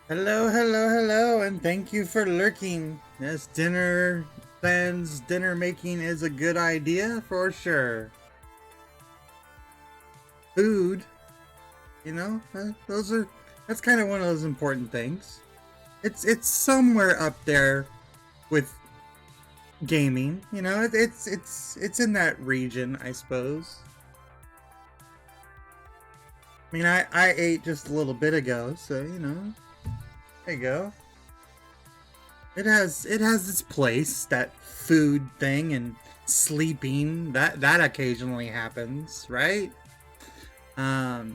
Hello, hello, hello, and thank you for lurking. Yes, dinner making is a good idea for sure. Food, that's kind of one of those important things. It's somewhere up there with gaming. It's in that region, I suppose. I mean, I ate just a little bit ago, so there you go. It has its place, that food thing, and sleeping that occasionally happens, right? Um,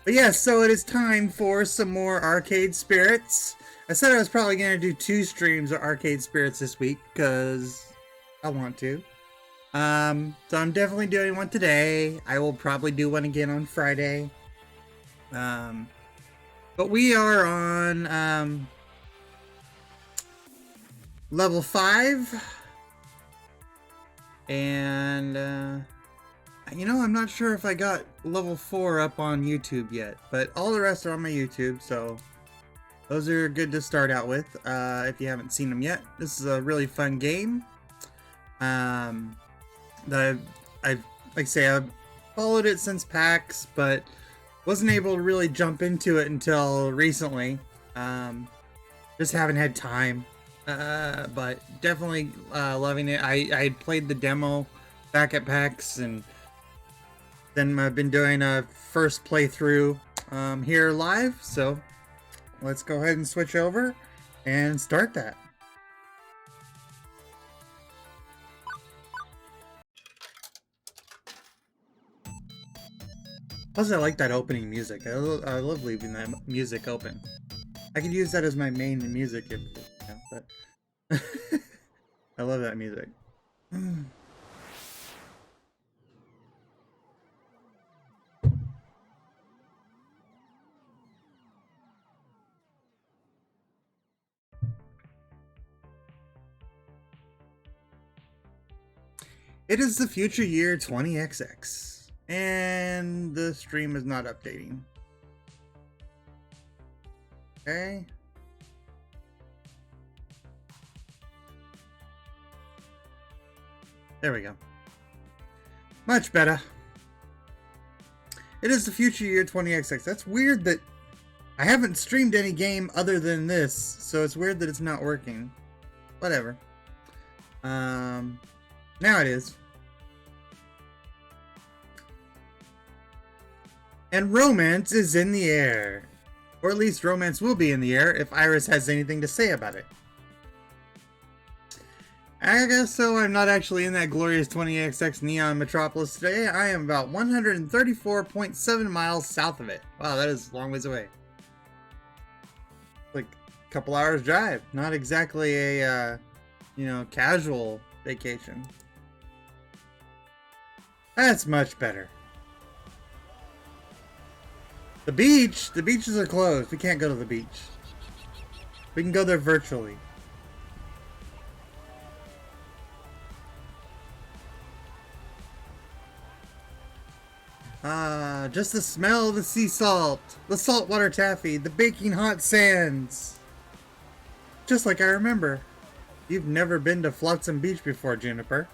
but yeah, so it is time for some more Arcade Spirits. I said I was probably gonna do 2 streams of Arcade Spirits this week because I want to. So I'm definitely doing one today. I will probably do one again on Friday. Um, but we are on level 5. And, I'm not sure if I got level 4 up on YouTube yet, but all the rest are on my YouTube, so those are good to start out with, if you haven't seen them yet. This is a really fun game. That I've like I say, I've followed it since PAX, but wasn't able to really jump into it until recently. Just haven't had time. But definitely loving it. I played the demo back at PAX, and then I've been doing a first playthrough here live. So let's go ahead and switch over and start that. Plus, I like that opening music. I love leaving that music open. I could use that as my main music if, but I love that music. It is the future year 20XX, and the stream is not updating. Okay. There we go. Much better. It is the future year 20XX. That's weird that I haven't streamed any game other than this, so it's weird that it's not working. Whatever. Now it is. And romance is in the air. Or at least romance will be in the air if Iris has anything to say about it. I guess so. I'm not actually in that glorious 20XX Neon Metropolis today. I am about 134.7 miles south of it. Wow, that is a long ways away. Like a couple hours drive. Not exactly a, casual vacation. That's much better. The beaches are closed. We can't go to the beach. We can go there virtually. Just the smell of the sea salt, the saltwater taffy, the baking hot sands. Just like I remember. You've never been to Flotsam Beach before, Juniper.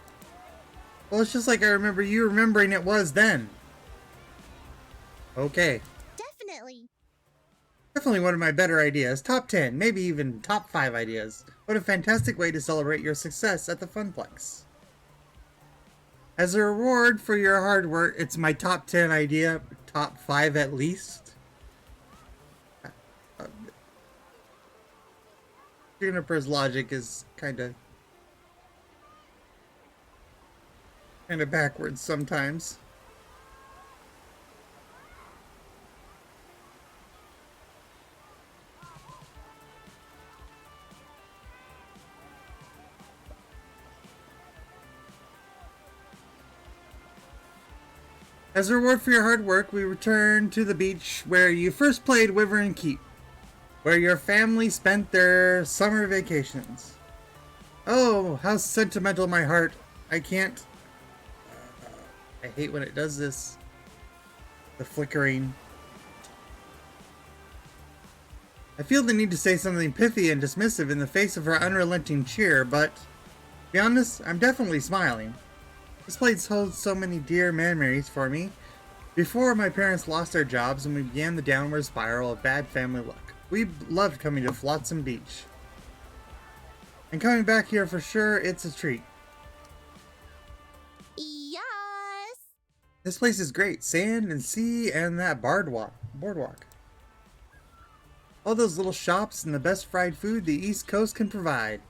Well, it's just like I remember you remembering it was then. Okay. Definitely one of my better ideas. Top 10, maybe even top 5 ideas. What a fantastic way to celebrate your success at the Funplex. As a reward for your hard work, it's my top 10 idea, top 5 at least. Juniper's logic is kind of backwards sometimes. As a reward for your hard work, we return to the beach where you first played Wyvern Keep, where your family spent their summer vacations. Oh, how sentimental my heart. I can't. I hate when it does this. The flickering. I feel the need to say something pithy and dismissive in the face of her unrelenting cheer, but, to be honest, I'm definitely smiling. This place holds so many dear memories for me. Before my parents lost their jobs and we began the downward spiral of bad family luck, we loved coming to Flotsam Beach. And coming back here for sure, it's a treat. Yes! This place is great. Sand and sea and that boardwalk. All those little shops and the best fried food the East Coast can provide.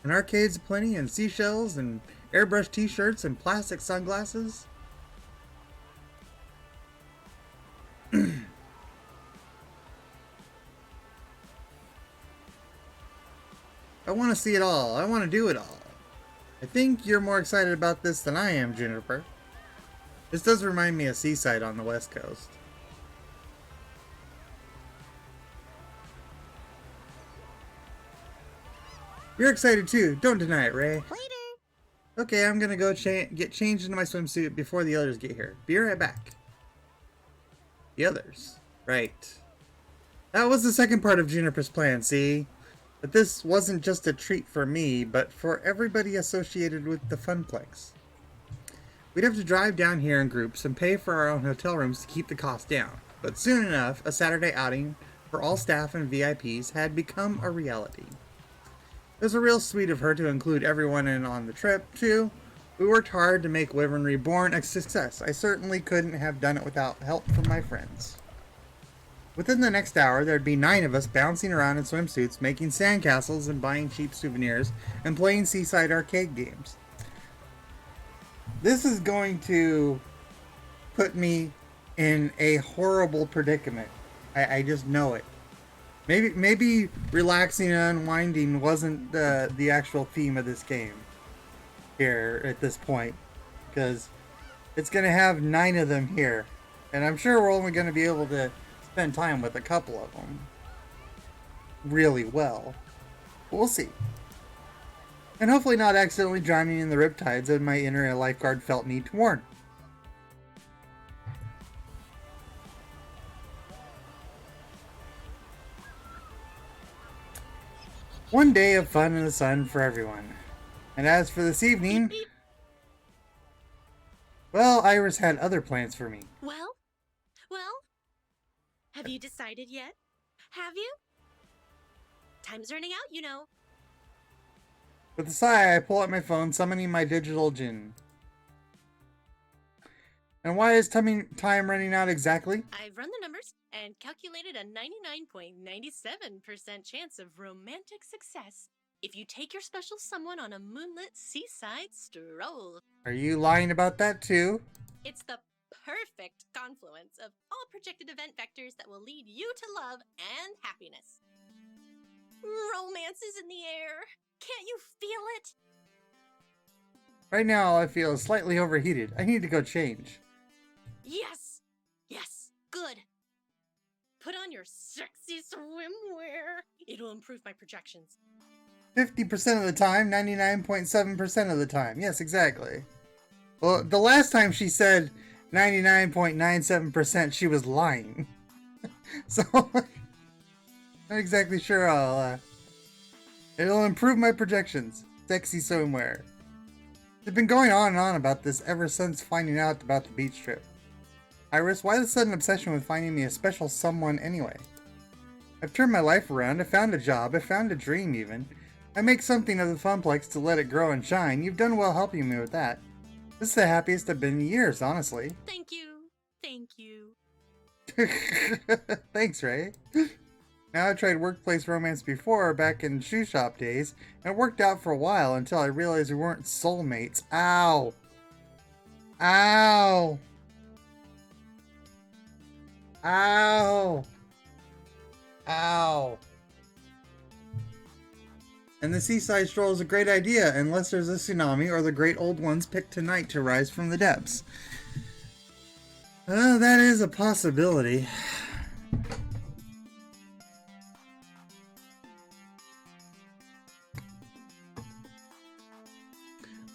And arcades aplenty and seashells and airbrush t-shirts and plastic sunglasses. I want to see it all. I want to do it all. I think you're more excited about this than I am, Juniper. This does remind me of Seaside on the West Coast. You're excited too. Don't deny it, Ray. Later! Okay, I'm gonna go get changed into my swimsuit before the others get here. Be right back. The others. Right. That was the second part of Juniper's plan, see? But this wasn't just a treat for me, but for everybody associated with the Funplex. We'd have to drive down here in groups and pay for our own hotel rooms to keep the cost down. But soon enough, a Saturday outing for all staff and VIPs had become a reality. It was a real sweet of her to include everyone in on the trip, too. We worked hard to make Wyvern Reborn a success. I certainly couldn't have done it without help from my friends. Within the next hour, there'd be 9 of us bouncing around in swimsuits, making sandcastles and buying cheap souvenirs, and playing seaside arcade games. This is going to put me in a horrible predicament. I just know it. Maybe relaxing and unwinding wasn't the actual theme of this game here at this point, because it's going to have 9 of them here, and I'm sure we're only going to be able to spend time with a couple of them really well. We'll see. And hopefully not accidentally drowning in the riptides that my inner lifeguard felt need to warn. One day of fun in the sun for everyone. And as for this evening, well, Iris had other plans for me. Well? Have you decided yet? Have you? Time's running out, you know. With a sigh, I pull out my phone, summoning my digital djinn. And why is time running out exactly? I've run the numbers and calculated a 99.97% chance of romantic success if you take your special someone on a moonlit seaside stroll. Are you lying about that too? It's the perfect confluence of all projected event vectors that will lead you to love and happiness. Romance is in the air. Can't you feel it? Right now, I feel slightly overheated. I need to go change. Yes, good. Put on your sexy swimwear. It'll improve my projections. 50% of the time, 99.7% of the time. Yes, exactly. Well, the last time she said 99.97%, she was lying. So, not exactly sure it'll improve my projections. Sexy swimwear. They've been going on and on about this ever since finding out about the beach trip. Iris, why the sudden obsession with finding me a special someone anyway? I've turned my life around. I found a job. I found a dream even. I make something of the Funplex to let it grow and shine. You've done well helping me with that. This is the happiest I've been in years, honestly. Thank you. Thanks, Ray. Now, I tried workplace romance before, back in shoe shop days, and it worked out for a while until I realized we weren't soulmates. Ow! Ow! Ow! Ow! And the seaside stroll is a great idea, unless there's a tsunami or the great old ones picked tonight to rise from the depths. That is a possibility.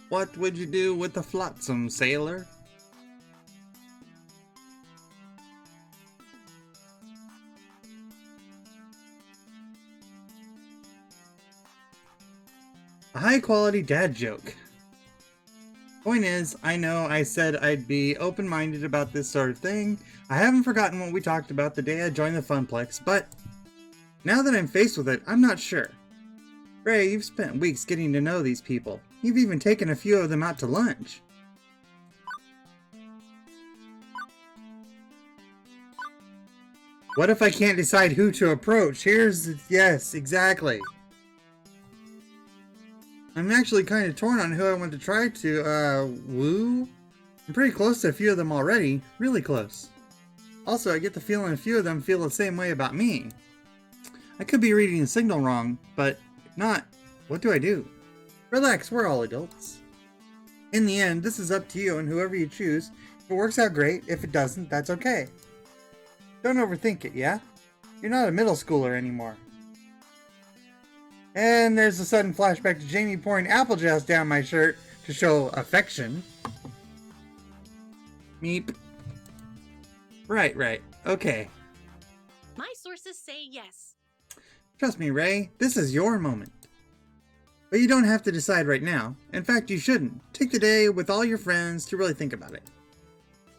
What would you do with the flotsam, sailor? A high-quality dad joke. Point is, I know I said I'd be open-minded about this sort of thing. I haven't forgotten what we talked about the day I joined the Funplex, but now that I'm faced with it, I'm not sure. Ray, you've spent weeks getting to know these people. You've even taken a few of them out to lunch. What if I can't decide who to approach? Yes, exactly. I'm actually kind of torn on who I want to try to, woo? I'm pretty close to a few of them already. Really close. Also, I get the feeling a few of them feel the same way about me. I could be reading the signal wrong, but if not, what do I do? Relax, we're all adults. In the end, this is up to you and whoever you choose. If it works out great, if it doesn't, that's okay. Don't overthink it, yeah? You're not a middle schooler anymore. And there's a sudden flashback to Jamie pouring apple juice down my shirt to show affection. Meep. Right. Okay. My sources say yes. Trust me, Ray, this is your moment. But you don't have to decide right now. In fact, you shouldn't. Take the day with all your friends to really think about it.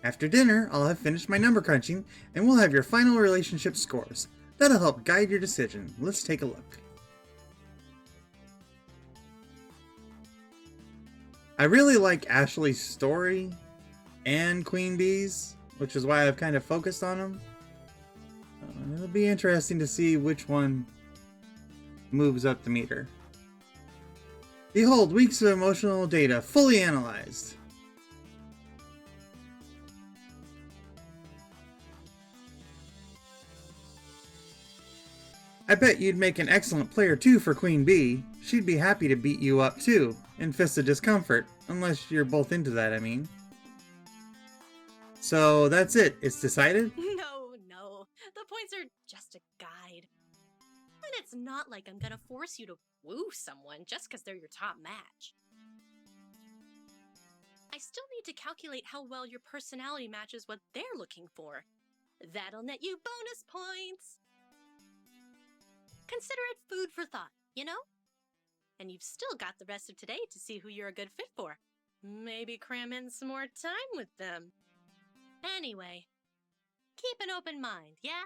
After dinner, I'll have finished my number crunching, and we'll have your final relationship scores. That'll help guide your decision. Let's take a look. I really like Ashley's story and Queen Bee's, which is why I've kind of focused on them. It'll be interesting to see which one moves up the meter. Behold, weeks of emotional data fully analyzed. I bet you'd make an excellent player too for Queen Bee. She'd be happy to beat you up too, in Fists of Discomfort. Unless you're both into that, I mean. So that's it. It's decided? No. The points are just a guide. And it's not like I'm gonna force you to woo someone just because they're your top match. I still need to calculate how well your personality matches what they're looking for. That'll net you bonus points. Consider it food for thought, you know? And you've still got the rest of today to see who you're a good fit for. Maybe cram in some more time with them. Anyway, keep an open mind, yeah?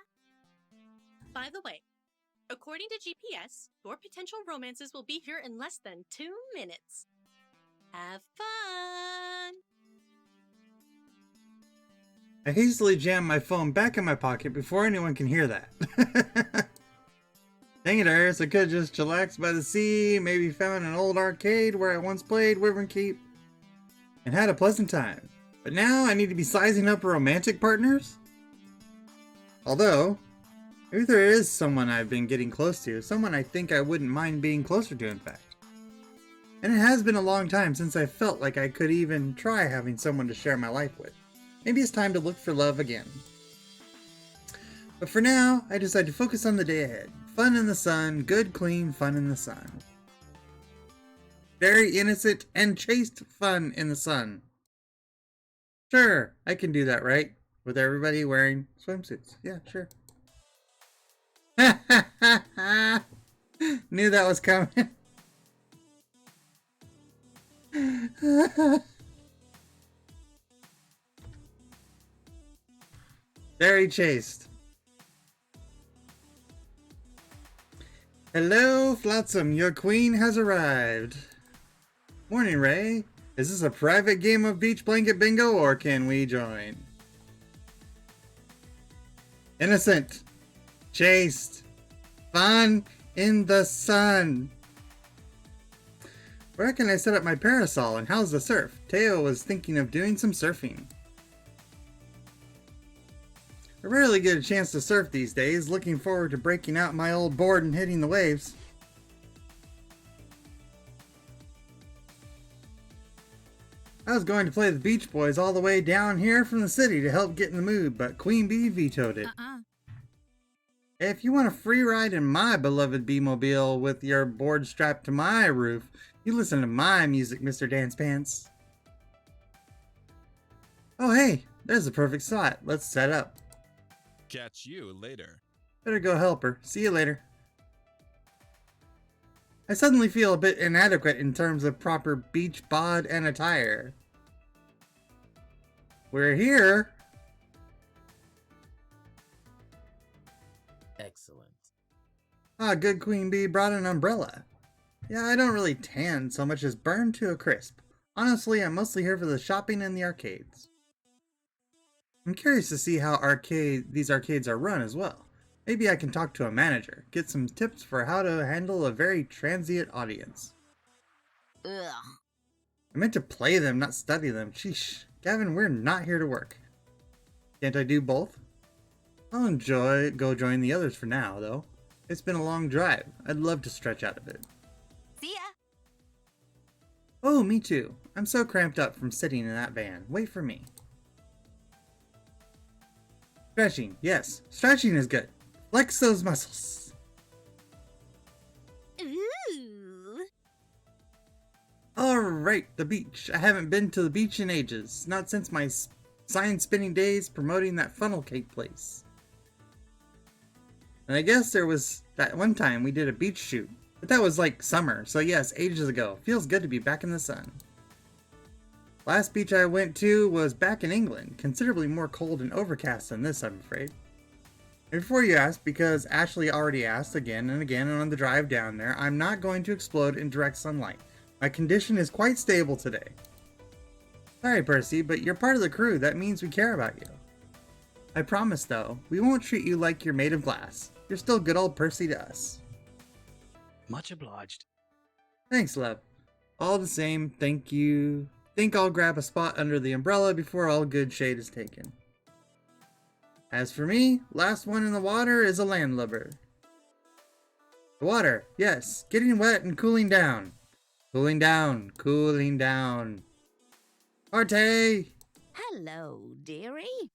By the way, according to GPS, your potential romances will be here in less than 2 minutes. Have fun! I hastily jam my phone back in my pocket before anyone can hear that. Dang it, Iris, I could've just chillaxed by the sea, maybe found an old arcade where I once played Wyvern Keep, and had a pleasant time. But now I need to be sizing up romantic partners? Although, maybe there is someone I've been getting close to, someone I think I wouldn't mind being closer to, in fact. And it has been a long time since I felt like I could even try having someone to share my life with. Maybe it's time to look for love again. But for now, I decide to focus on the day ahead. Fun in the sun, good, clean fun in the sun. Very innocent and chaste fun in the sun. Sure, I can do that, right? With everybody wearing swimsuits. Yeah, sure. Knew that was coming. Very chaste. Hello, Flotsam. Your queen has arrived. Morning, Ray. Is this a private game of beach blanket bingo, or can we join? Innocent. Chaste. Fun in the sun. Where can I set up my parasol, and how's the surf? Teo was thinking of doing some surfing. I rarely get a chance to surf these days, looking forward to breaking out my old board and hitting the waves. I was going to play the Beach Boys all the way down here from the city to help get in the mood, but Queen Bee vetoed it. If you want a free ride in my beloved Bee-mobile with your board strapped to my roof, you listen to my music, Mr. Dance Pants. Oh hey, there's the perfect spot. Let's set up. Catch you later. Better go help her. See you later. I suddenly feel a bit inadequate in terms of proper beach bod and attire. We're here. Excellent. Ah, good Queen Bee brought an umbrella. Yeah, I don't really tan so much as burn to a crisp. Honestly, I'm mostly here for the shopping and the arcades. I'm curious to see how these arcades are run as well. Maybe I can talk to a manager, get some tips for how to handle a very transient audience. Ugh. I meant to play them, not study them. Sheesh. Gavin, we're not here to work. Can't I do both? I'll go join the others for now, though. It's been a long drive. I'd love to stretch out a bit. See ya. Oh, me too. I'm so cramped up from sitting in that van. Wait for me. Stretching, yes. Stretching is good. Flex those muscles. Ooh. Alright, the beach. I haven't been to the beach in ages. Not since my sign spinning days promoting that funnel cake place. And I guess there was that one time we did a beach shoot. But that was like summer, so yes, ages ago. Feels good to be back in the sun. Last beach I went to was back in England, considerably more cold and overcast than this, I'm afraid. And before you ask, because Ashley already asked again and again on the drive down there, I'm not going to explode in direct sunlight. My condition is quite stable today. Sorry, Percy, but you're part of the crew. That means we care about you. I promise, though, we won't treat you like you're made of glass. You're still good old Percy to us. Much obliged. Thanks, love. All the same, thank you. Think I'll grab a spot under the umbrella before all good shade is taken. As for me, last one in the water is a landlubber. The water, yes, getting wet and cooling down. Cooling down, cooling down. Arte! Hello, dearie.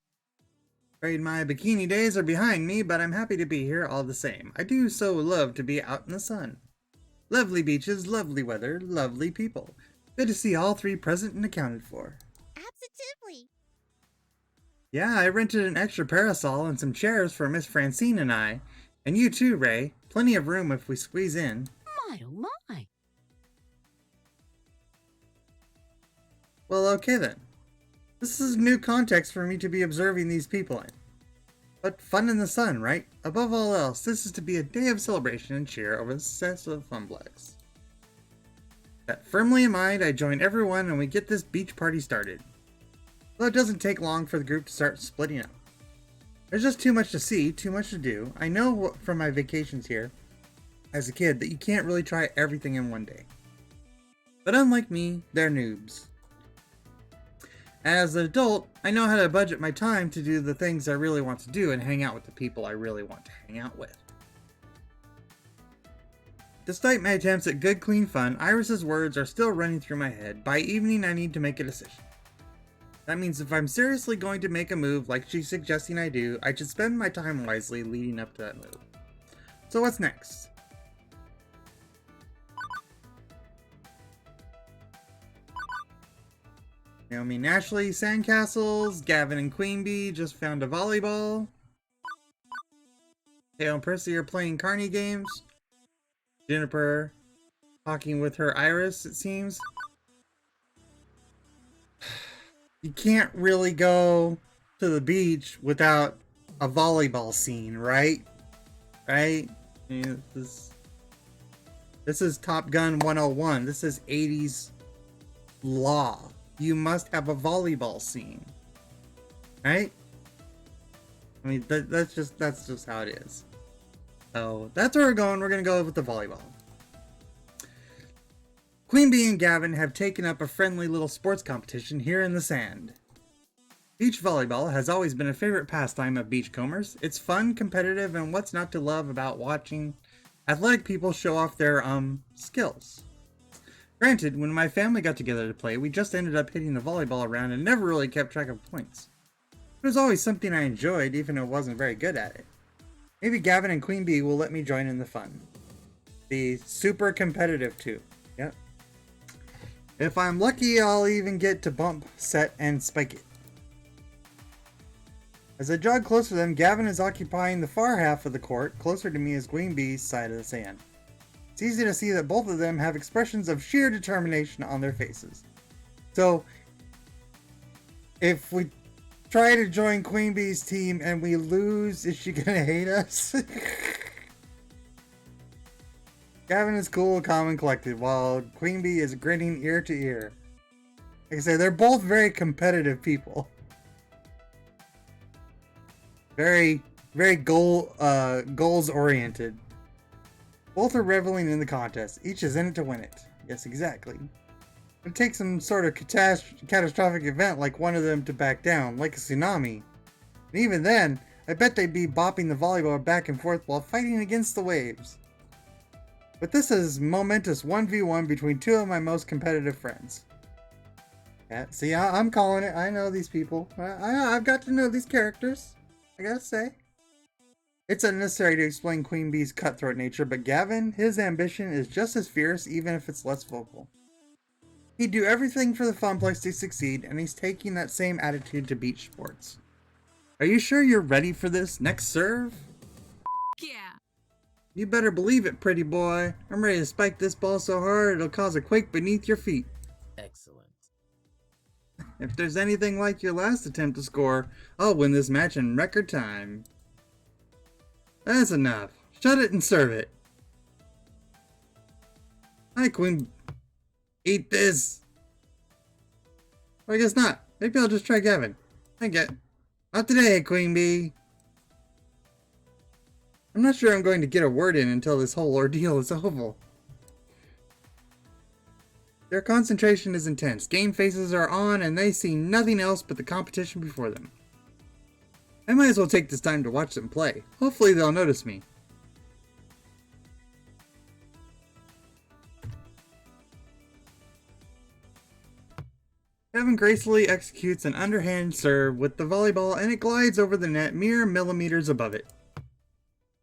Afraid my bikini days are behind me, but I'm happy to be here all the same. I do so love to be out in the sun. Lovely beaches, lovely weather, lovely people. Good to see all three present and accounted for. Absolutely. Yeah, I rented an extra parasol and some chairs for Miss Francine and I. And you too, Ray. Plenty of room if we squeeze in. My oh my. Well, okay then. This is new context for me to be observing these people in. But fun in the sun, right? Above all else, this is to be a day of celebration and cheer over the success of Funplex. That firmly in mind, I join everyone and we get this beach party started. Though it doesn't take long for the group to start splitting up. There's just too much to see, too much to do. I know from my vacations here, as a kid, that you can't really try everything in one day. But unlike me, they're noobs. As an adult, I know how to budget my time to do the things I really want to do and hang out with the people I really want to hang out with. Despite my attempts at good, clean fun, Iris's words are still running through my head. By evening, I need to make a decision. That means if I'm seriously going to make a move like she's suggesting I do, I should spend my time wisely leading up to that move. So what's next? Naomi and Ashley, sandcastles. Gavin and Queen Bee just found a volleyball. Theo and Percy are playing carny games. Juniper talking with her Iris, it seems. You can't really go to the beach without a volleyball scene, right? Right? I mean, this is Top Gun 101. This is 80s law. You must have a volleyball scene, right? I mean, that's just how it is. So that's where we're going. We're gonna go with the volleyball. Queen Bee and Gavin have taken up a friendly little sports competition here in the sand. Beach volleyball has always been a favorite pastime of beachcombers. It's fun, competitive, and what's not to love about watching athletic people show off their skills. Granted, when my family got together to play, we just ended up hitting the volleyball around and never really kept track of points. It was always something I enjoyed, even if I wasn't very good at it. Maybe Gavin and Queen Bee will let me join in the fun. Be super competitive too. Yep. If I'm lucky, I'll even get to bump, set, and spike it. As I jog closer to them, Gavin is occupying the far half of the court. Closer to me is Queen Bee's side of the sand. It's easy to see that both of them have expressions of sheer determination on their faces. So, if we try to join Queen Bee's team and we lose, is she gonna hate us? Gavin is cool, calm, and collected, while Queen Bee is grinning ear to ear. Like I say, they're both very competitive people. Very goals oriented. Both are reveling in the contest. Each is in it to win it. Yes, exactly. It takes some sort of catastrophic event like one of them to back down, like a tsunami. And even then, I bet they'd be bopping the volleyball back and forth while fighting against the waves. But this is momentous 1v1 between two of my most competitive friends. Yeah, see, I'm calling it. I know these people. I've got to know these characters. I gotta say. It's unnecessary to explain Queen Bee's cutthroat nature, but Gavin, his ambition is just as fierce, even if it's less vocal. He'd do everything for the Funplex to succeed, and he's taking that same attitude to beach sports. Are you sure you're ready for this next serve? Yeah. You better believe it, pretty boy. I'm ready to spike this ball so hard it'll cause a quake beneath your feet. Excellent. If there's anything like your last attempt to score, I'll win this match in record time. That's enough. Shut it and serve it. Hi, Queen. Eat this. Well, I guess not. Maybe I'll just try Gavin. Not today, Queen Bee. I'm not sure I'm going to get a word in until this whole ordeal is over. Their concentration is intense. Game faces are on and they see nothing else but the competition before them. I might as well take this time to watch them play. Hopefully they'll notice me. Gavin gracefully executes an underhand serve with the volleyball and it glides over the net mere millimeters above it.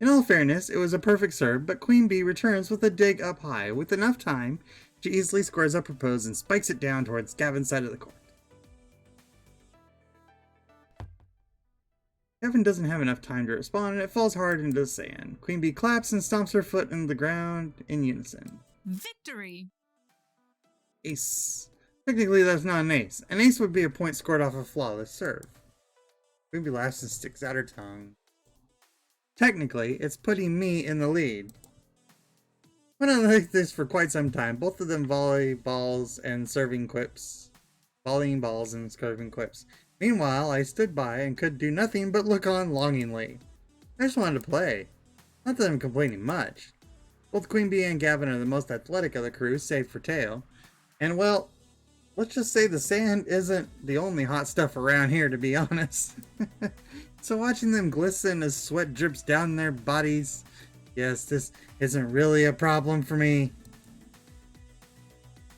In all fairness, it was a perfect serve, but Queen Bee returns with a dig up high. With enough time, she easily squares up her pose and spikes it down towards Gavin's side of the court. Gavin doesn't have enough time to respond and it falls hard into the sand. Queen Bee claps and stomps her foot into the ground in unison. Victory! Ace. Technically, that's not an ace. An ace would be a point scored off a flawless serve. Queen Bee laughs and sticks out her tongue. Technically, it's putting me in the lead. Went on like this for quite some time, both of them volleying balls and serving quips. Meanwhile, I stood by and could do nothing but look on longingly. I just wanted to play. Not that I'm complaining much. Both Queen Bee and Gavin are the most athletic of the crew, save for Tail. And well, let's just say the sand isn't the only hot stuff around here, to be honest. So watching them glisten as sweat drips down their bodies, yes, this isn't really a problem for me.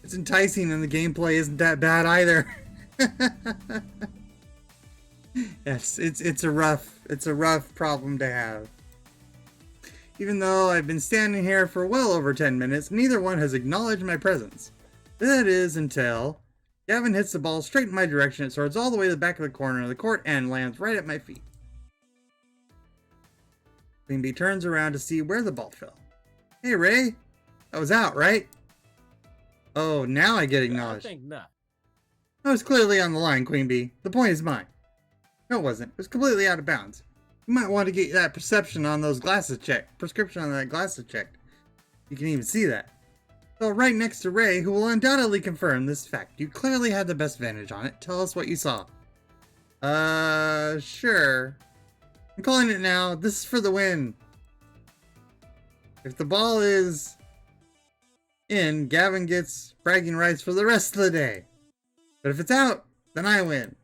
It's enticing and the gameplay isn't that bad either. Yes, it's a rough problem to have. Even though I've been standing here for well over 10 minutes, neither one has acknowledged my presence. That is until Gavin hits the ball straight in my direction. It soars all the way to the back of the corner of the court and lands right at my feet. Queen Bee turns around to see where the ball fell. Hey, Ray. That was out, right? Oh, now I get acknowledged. I think not. I was clearly on the line, Queen Bee. The point is mine. No, it wasn't. It was completely out of bounds. You might want to get that prescription on that glasses checked. You can even see that. So right next to Ray, who will undoubtedly confirm this fact. You clearly had the best vantage on it. Tell us what you saw. Sure. I'm calling it now. This is for the win. If the ball is in, Gavin gets bragging rights for the rest of the day. But if it's out, then I win.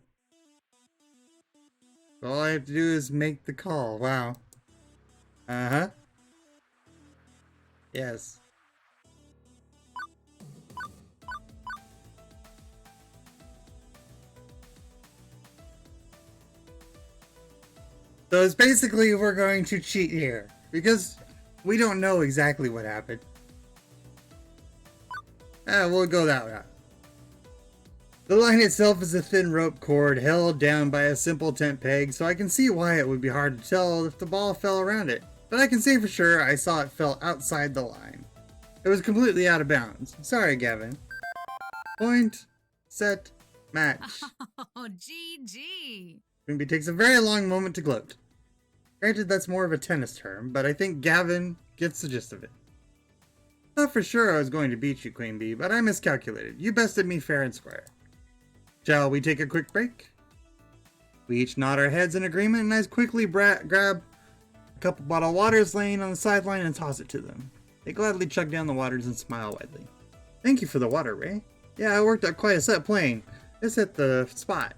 All I have to do is make the call. Wow. Uh-huh. Yes. So it's basically we're going to cheat here. Because we don't know exactly what happened. We'll go that route. The line itself is a thin rope cord held down by a simple tent peg, so I can see why it would be hard to tell if the ball fell around it. But I can say for sure I saw it fell outside the line. It was completely out of bounds. Sorry, Gavin. Point, set, match. Oh, GG. Queen takes a very long moment to gloat. Granted, that's more of a tennis term, but I think Gavin gets the gist of it. Thought for sure I was going to beat you, Queen Bee, but I miscalculated. You bested me fair and square. Shall we take a quick break? We each nod our heads in agreement, and I quickly grab a couple bottled waters laying on the sideline and toss it to them. They gladly chug down the waters and smile widely. Thank you for the water, Ray. Yeah, I worked out quite a set playing. This hit the spot.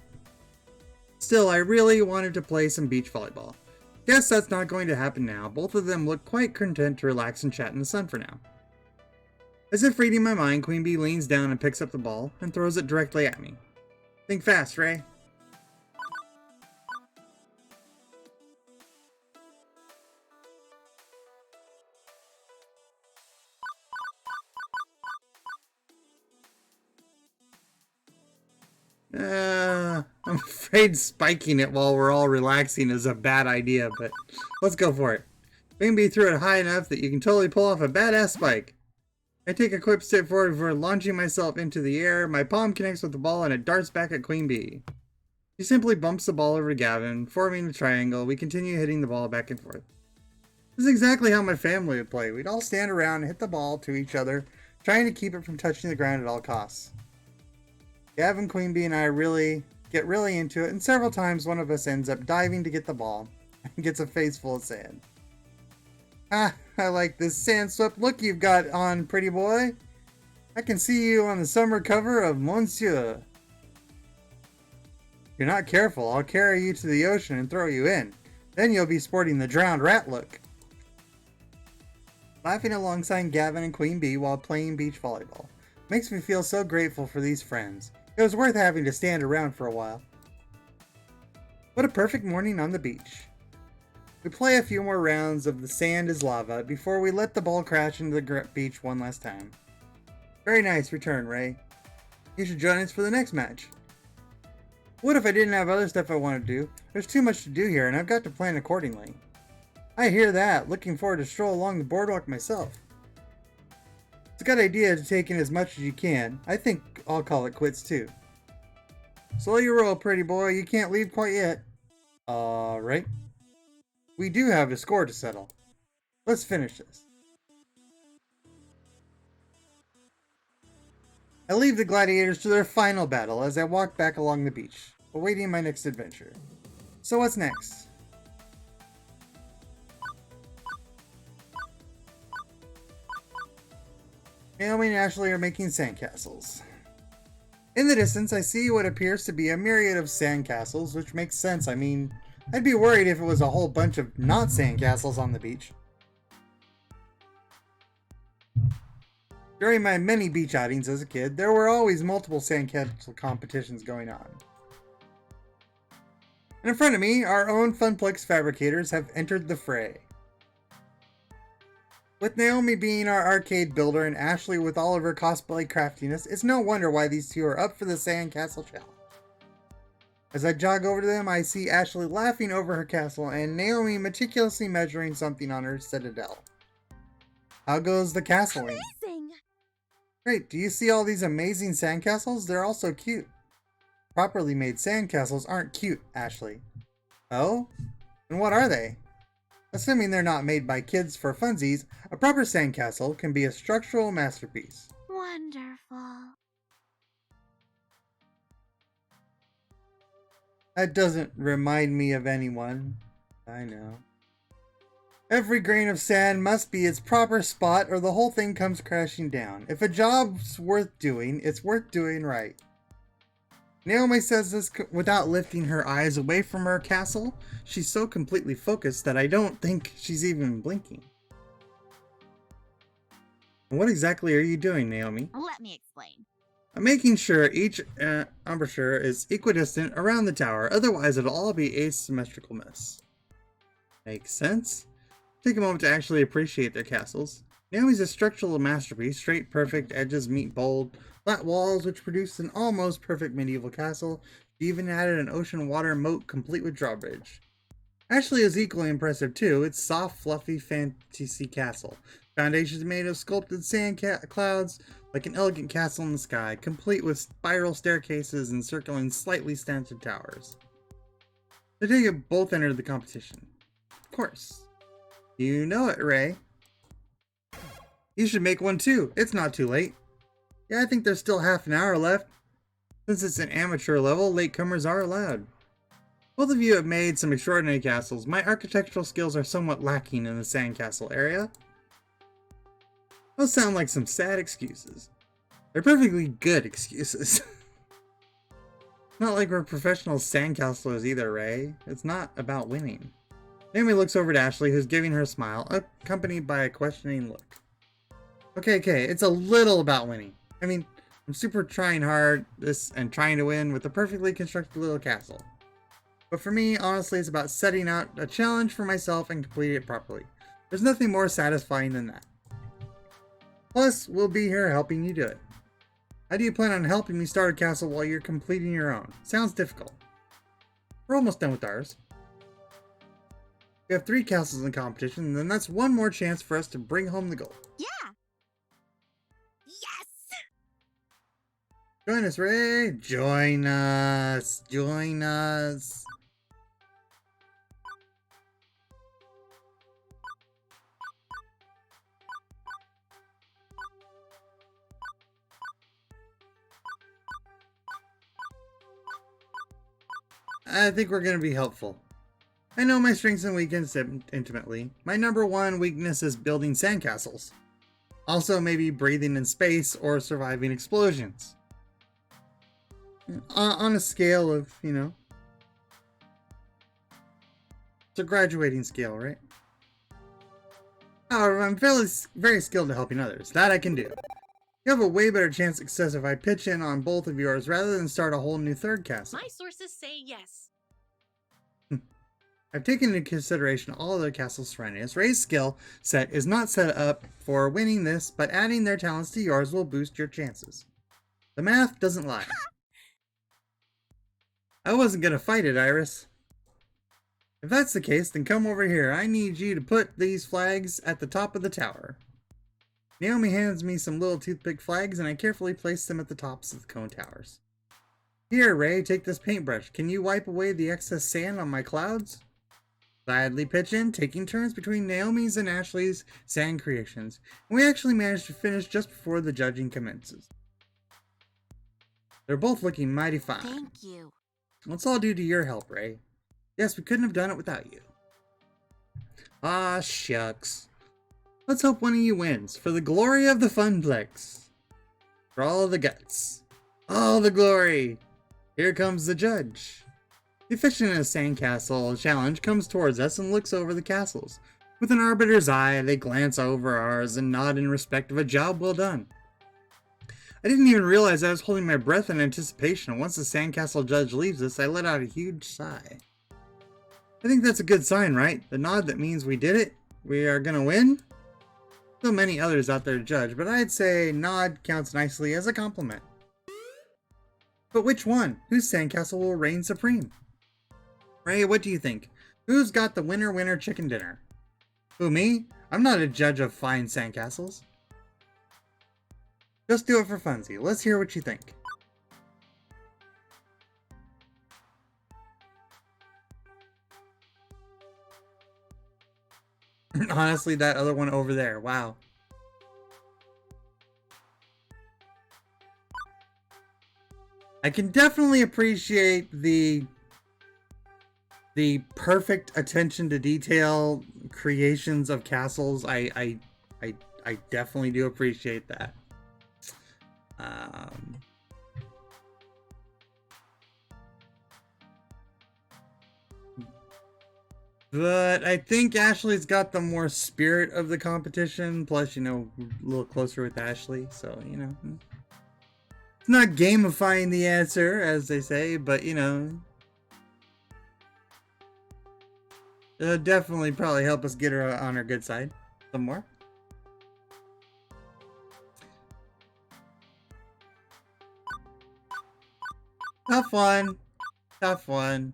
Still, I really wanted to play some beach volleyball. Guess that's not going to happen now. Both of them look quite content to relax and chat in the sun for now. As if reading my mind, Queen Bee leans down and picks up the ball and throws it directly at me. Think fast, Ray. I'm afraid spiking it while we're all relaxing is a bad idea, but let's go for it. Queen Bee threw it high enough that you can totally pull off a badass spike. I take a quick step forward before launching myself into the air. My palm connects with the ball and it darts back at Queen Bee. She simply bumps the ball over to Gavin, forming a triangle. We continue hitting the ball back and forth. This is exactly how my family would play. We'd all stand around and hit the ball to each other, trying to keep it from touching the ground at all costs. Gavin, Queen Bee, and I get really into it, and several times one of us ends up diving to get the ball and gets a face full of sand. Ah, I like this sand-swept look you've got on, pretty boy. I can see you on the summer cover of Monsieur. If you're not careful, I'll carry you to the ocean and throw you in. Then you'll be sporting the drowned rat look. Laughing alongside Gavin and Queen Bee while playing beach volleyball makes me feel so grateful for these friends. It was worth having to stand around for a while. What a perfect morning on the beach. We play a few more rounds of the sand is lava before we let the ball crash into the beach one last time. Very nice return, Ray. You should join us for the next match. What if I didn't have other stuff I want to do? There's too much to do here and I've got to plan accordingly. I hear that. Looking forward to stroll along the boardwalk myself. It's a good idea to take in as much as you can. I think I'll call it quits too. Slow your roll, pretty boy. You can't leave quite yet. Alright. We do have a score to settle. Let's finish this. I leave the gladiators to their final battle as I walk back along the beach, awaiting my next adventure. So what's next? Naomi and Ashley are making sandcastles. In the distance, I see what appears to be a myriad of sandcastles, which makes sense. I mean, I'd be worried if it was a whole bunch of not sandcastles on the beach. During my many beach outings as a kid, there were always multiple sandcastle competitions going on. And in front of me, our own Funplex fabricators have entered the fray. With Naomi being our arcade builder and Ashley with all of her cosplay craftiness, it's no wonder why these two are up for the sandcastle challenge. As I jog over to them, I see Ashley laughing over her castle and Naomi meticulously measuring something on her citadel. How goes the castling? Amazing! Great, do you see all these amazing sandcastles? They're all so cute. Properly made sandcastles aren't cute, Ashley. Oh? And what are they? Assuming they're not made by kids for funsies, a proper sandcastle can be a structural masterpiece. Wonderful. That doesn't remind me of anyone. I know. Every grain of sand must be its proper spot or the whole thing comes crashing down. If a job's worth doing, it's worth doing right. Naomi says this without lifting her eyes away from her castle. She's so completely focused that I don't think she's even blinking. What exactly are you doing, Naomi? Let me explain. I'm making sure each embouchure is equidistant around the tower, otherwise it'll all be a symmetrical mess. Makes sense. Take a moment to actually appreciate their castles. Naomi's a structural masterpiece, straight, perfect, edges meet bold, flat walls which produce an almost perfect medieval castle. She even added an ocean water moat complete with drawbridge. Ashley is equally impressive too. It's soft, fluffy fantasy castle. Foundations made of sculpted sand clouds, like an elegant castle in the sky, complete with spiral staircases and circling slightly slanted towers. So you both entered the competition. Of course. You know it, Ray. You should make one too. It's not too late. Yeah, I think there's still half an hour left. Since it's an amateur level, latecomers are allowed. Both of you have made some extraordinary castles. My architectural skills are somewhat lacking in the sandcastle area. Those sound like some sad excuses. They're perfectly good excuses. Not like we're professional sandcastlers either, Ray. It's not about winning. Naomi looks over to Ashley, who's giving her a smile, accompanied by a questioning look. Okay, it's a little about winning. I mean, I'm super trying hard and trying to win with a perfectly constructed little castle. But for me, honestly, it's about setting out a challenge for myself and completing it properly. There's nothing more satisfying than that. Plus, we'll be here helping you do it. How do you plan on helping me start a castle while you're completing your own? Sounds difficult. We're almost done with ours. We have 3 castles in competition, and then that's one more chance for us to bring home the gold. Yeah. Yes. Join us, Ray! Join us! Join us! I think we're going to be helpful. I know my strengths and weaknesses intimately. My number 1 weakness is building sandcastles. Also, maybe breathing in space or surviving explosions. On a scale of, you know, it's a graduating scale, right? However, I'm very skilled at helping others. That I can do. You have a way better chance of success if I pitch in on both of yours rather than start a whole new third castle. My sources say yes. I've taken into consideration all other castles surrounding us. Ray's skill set is not set up for winning this, but adding their talents to yours will boost your chances. The math doesn't lie. I wasn't gonna fight it, Iris. If that's the case, then come over here. I need you to put these flags at the top of the tower. Naomi hands me some little toothpick flags, and I carefully place them at the tops of the cone towers. Here, Ray, take this paintbrush. Can you wipe away the excess sand on my clouds? Gladly pitch in, taking turns between Naomi's and Ashley's sand creations. And we actually managed to finish just before the judging commences. They're both looking mighty fine. Thank you. It's all due to your help, Ray. Yes, we couldn't have done it without you. Ah, shucks. Let's hope one of you wins, for the glory of the Funplex. For all the guts. All the glory. Here comes the judge. The officiant in a sandcastle challenge comes towards us and looks over the castles. With an arbiter's eye, they glance over ours and nod in respect of a job well done. I didn't even realize I was holding my breath in anticipation, and once the sandcastle judge leaves us, I let out a huge sigh. I think that's a good sign, right? The nod that means we did it? We are gonna win? Still many others out there to judge, but I'd say nod counts nicely as a compliment. But which one? Whose sandcastle will reign supreme? Ray, what do you think? Who's got the winner chicken dinner? Who, me? I'm not a judge of fine sandcastles. Just do it for funsies. Let's hear what you think. Honestly, that other one over there. Wow. I can definitely appreciate the perfect attention to detail creations of castles. I definitely do appreciate that. But I think Ashley's got the more spirit of the competition. Plus, you know, a little closer with Ashley, so you know, it's not gamifying the answer, as they say, but you know, it'll definitely probably help us get her on her good side some more. Tough one. Tough one.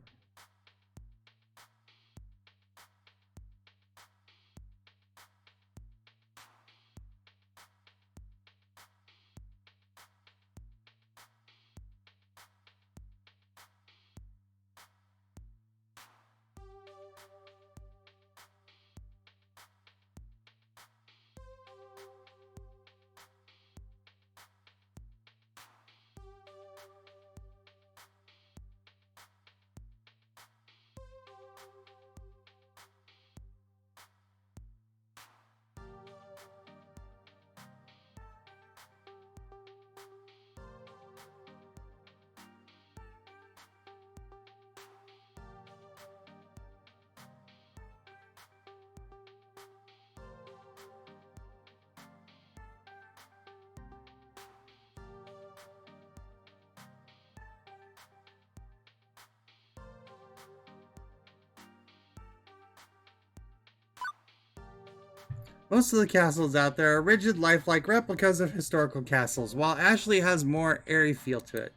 Most of the castles out there are rigid, lifelike replicas of historical castles, while Ashley has more airy feel to it.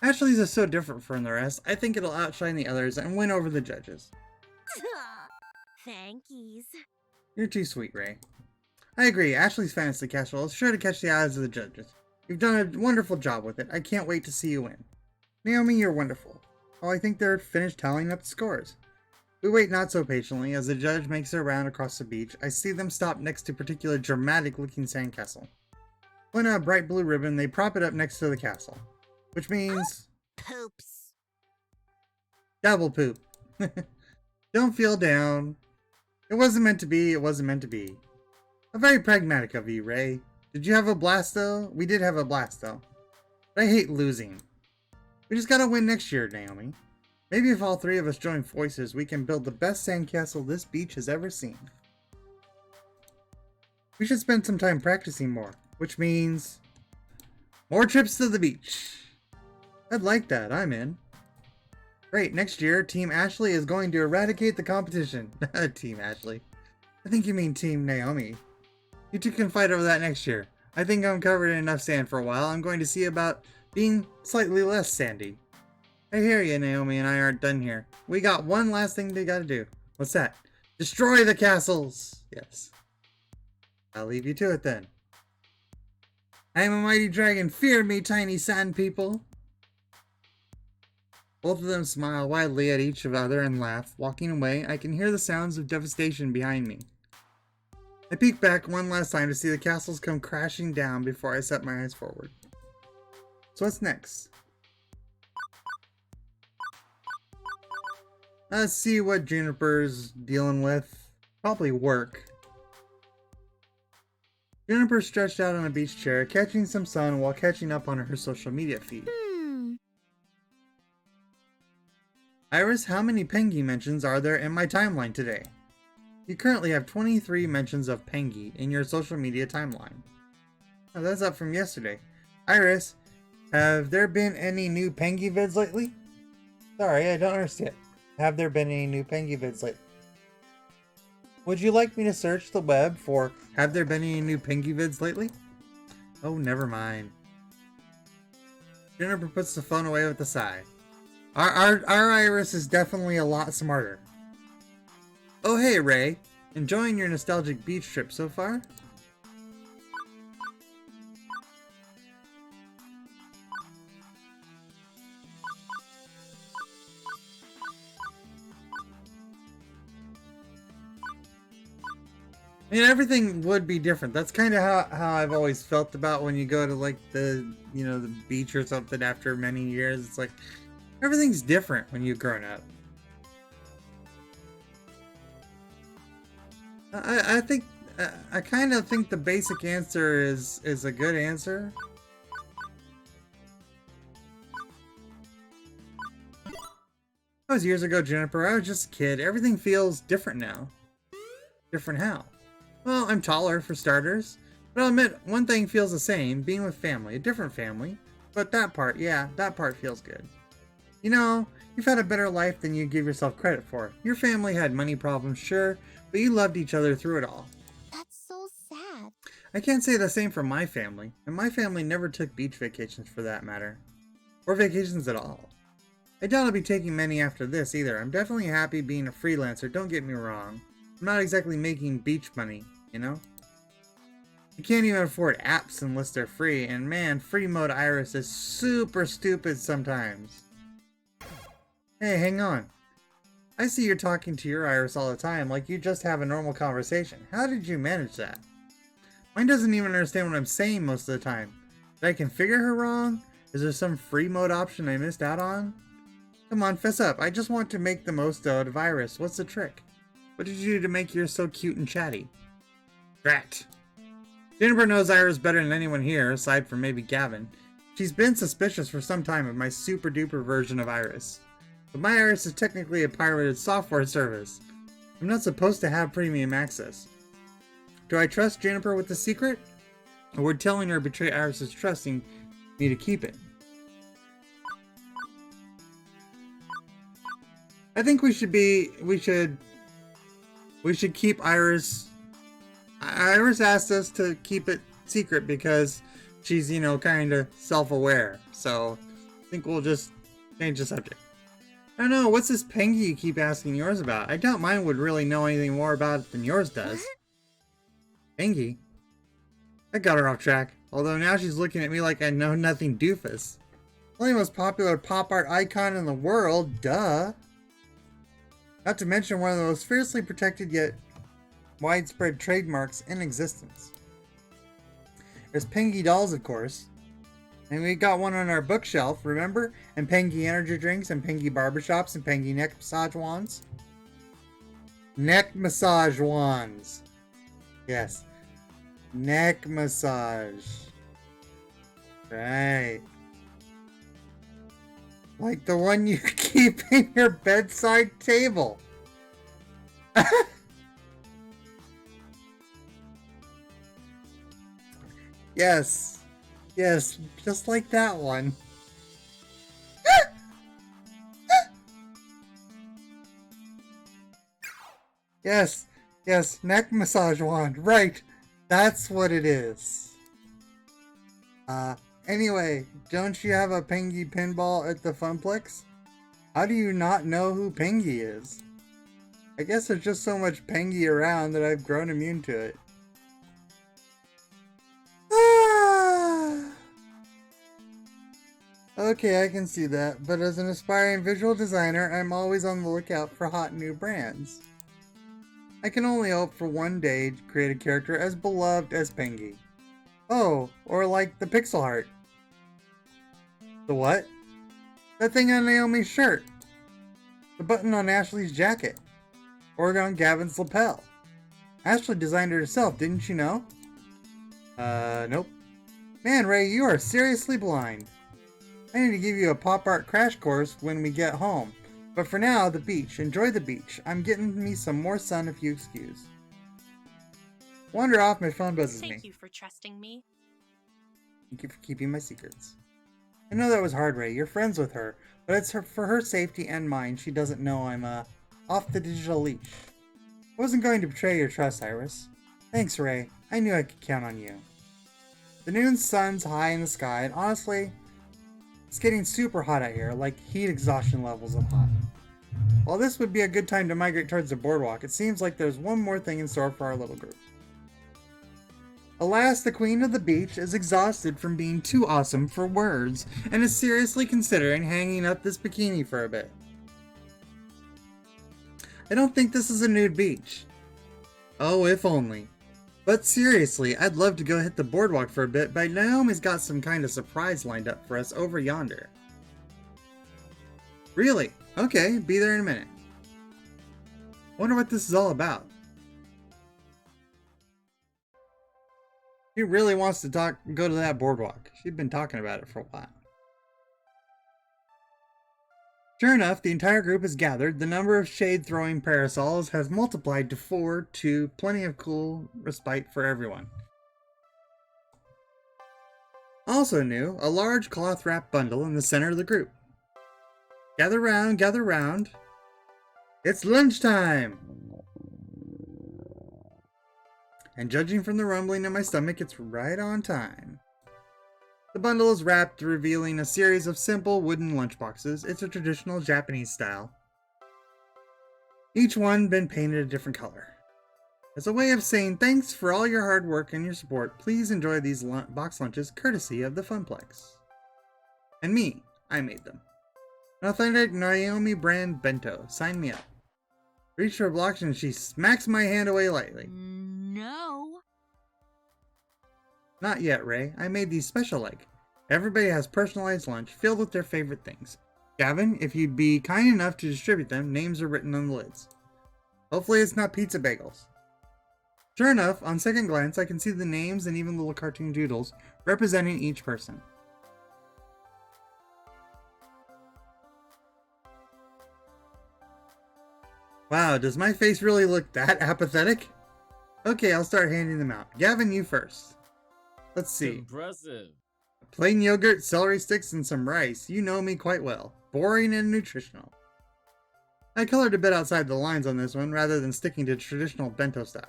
Ashley's is so different from the rest, I think it'll outshine the others and win over the judges. Thankies. You're too sweet, Ray. I agree, Ashley's Fantasy Castle is sure to catch the eyes of the judges. You've done a wonderful job with it. I can't wait to see you win. Naomi, you're wonderful. Oh, I think they're finished tallying up the scores. We wait not so patiently as the judge makes their round across the beach. I see them stop next to a particular dramatic-looking sandcastle. When a bright blue ribbon, they prop it up next to the castle. Which means... Poops. double poop. Don't feel down. It wasn't meant to be, it wasn't meant to be. Very pragmatic of you, Ray. Did you have a blast, though? We did have a blast, though. But I hate losing. We just gotta win next year, Naomi. Maybe if all three of us join forces, we can build the best sandcastle this beach has ever seen. We should spend some time practicing more, which means... more trips to the beach. I'd like that, I'm in. Great, next year, Team Ashley is going to eradicate the competition. Team Ashley. I think you mean Team Naomi. You two can fight over that next year. I think I'm covered in enough sand for a while. I'm going to see about being slightly less sandy. I hear you, Naomi and I aren't done here. We got one last thing we gotta do. What's that? Destroy the castles! Yes. I'll leave you to it then. I am a mighty dragon. Fear me, tiny sand people. Both of them smile widely at each other and laugh. Walking away, I can hear the sounds of devastation behind me. I peek back one last time to see the castles come crashing down before I set my eyes forward. So what's next? Let's see what Juniper's dealing with. Probably work. Juniper stretched out on a beach chair, catching some sun while catching up on her social media feed. Iris, how many Pengy mentions are there in my timeline today? You currently have 23 mentions of Pengy in your social media timeline. Oh, that's up from yesterday. Iris, have there been any new Pengy vids lately? Sorry, I don't understand. Have there been any new Pengy vids lately? Would you like me to search the web for have there been any new Pengy vids lately? Oh, never mind. Juniper puts the phone away with a sigh. Our Iris is definitely a lot smarter. Oh hey Ray, enjoying your nostalgic beach trip so far? I mean, everything would be different. That's kind of how I've always felt about when you go to like the beach or something after many years. It's like everything's different when you've grown up. I think I kind of think the basic answer is a good answer. That was years ago, Juniper. I was just a kid. Everything feels different now. Different how? Well, I'm taller for starters, but I'll admit one thing feels the same, being with family, a different family. But that part, yeah, that part feels good. You know, you've had a better life than you give yourself credit for. Your family had money problems, sure, but you loved each other through it all. That's so sad. I can't say the same for my family, and my family never took beach vacations for that matter. Or vacations at all. I doubt I'll be taking many after this either. I'm definitely happy being a freelancer, don't get me wrong. I'm not exactly making beach money, you know? You can't even afford apps unless they're free, and man, free mode Iris is super stupid sometimes. Hey, hang on. I see you're talking to your Iris all the time like you just have a normal conversation. How did you manage that? Mine doesn't even understand what I'm saying most of the time. Did I configure her wrong? Is there some free mode option I missed out on? Come on, fess up. I just want to make the most out of Iris. What's the trick? What did you do to make yours so cute and chatty? Drat. Juniper knows Iris better than anyone here, aside from maybe Gavin. She's been suspicious for some time of my super duper version of Iris. But my Iris is technically a pirated software service. I'm not supposed to have premium access. Do I trust Juniper with the secret? Or would telling her betray Iris' trusting me to keep it? I think we should keep Iris Iris asked us to keep it secret because she's, you know, kind of self-aware. So I think we'll just change the subject. I don't know, what's this Pengy you keep asking yours about? I doubt mine would really know anything more about it than yours does. Pengy? I got her off track. Although now she's looking at me like I know nothing doofus. Only most popular pop art icon in the world, duh. Not to mention one of the most fiercely protected yet widespread trademarks in existence. There's Pengy dolls, of course. And we got one on our bookshelf, remember? And Pengy energy drinks, and Pengy barbershops, and Pengy neck massage wands. Neck massage wands. Yes. Neck massage. Right. Like the one you keep in your bedside table. Yes. Yes, just like that one. Yes, yes, neck massage wand, right. That's what it is. Anyway, don't you have a Pengy pinball at the Funplex? How do you not know who Pengy is? I guess there's just so much Pengy around that I've grown immune to it. Okay, I can see that, but as an aspiring visual designer, I'm always on the lookout for hot new brands. I can only hope for one day to create a character as beloved as Pengy. Oh, or like the Pixel Heart. The what? That thing on Naomi's shirt. The button on Ashley's jacket. Or on Gavin's lapel. Ashley designed it herself, didn't you know? Nope. Man, Ray, you are seriously blind. I need to give you a pop art crash course when we get home. But for now, the beach. Enjoy the beach. I'm getting me some more sun if you excuse. Wander off, my phone buzzes me. Thank you for trusting me. Thank you for keeping my secrets. I know that was hard, Ray. You're friends with her. But it's for her safety and mine. She doesn't know I'm, off the digital leash. I wasn't going to betray your trust, Iris. Thanks, Ray. I knew I could count on you. The noon sun's high in the sky, and honestly, it's getting super hot out here, like heat exhaustion levels of hot. While this would be a good time to migrate towards the boardwalk, it seems like there's one more thing in store for our little group. Alas, the queen of the beach is exhausted from being too awesome for words, and is seriously considering hanging up this bikini for a bit. I don't think this is a nude beach. Oh, if only. But seriously, I'd love to go hit the boardwalk for a bit, but Naomi's got some kind of surprise lined up for us over yonder. Really? Okay, be there in a minute. Wonder what this is all about. She really wants to go to that boardwalk. She'd been talking about it for a while. Sure enough, the entire group is gathered. The number of shade-throwing parasols has multiplied to 4, to plenty of cool respite for everyone. Also new, a large cloth-wrapped bundle in the center of the group. Gather round, gather round. It's lunchtime! And judging from the rumbling in my stomach, it's right on time. The bundle is wrapped, revealing a series of simple wooden lunchboxes. It's a traditional Japanese style. Each one been painted a different color. As a way of saying thanks for all your hard work and your support, please enjoy these box lunches courtesy of the Funplex. And me, I made them. An authentic Naomi brand bento. Sign me up. Reach for a block and she smacks my hand away lightly. No. Not yet, Ray. I made these special like. Everybody has personalized lunch filled with their favorite things. Gavin, if you'd be kind enough to distribute them, names are written on the lids. Hopefully it's not pizza bagels. Sure enough, on second glance, I can see the names and even little cartoon doodles representing each person. Wow, does my face really look that apathetic? Okay, I'll start handing them out. Gavin, you first. Let's see. Impressive. Plain yogurt, celery sticks, and some rice. You know me quite well. Boring and nutritional. I colored a bit outside the lines on this one rather than sticking to traditional bento style.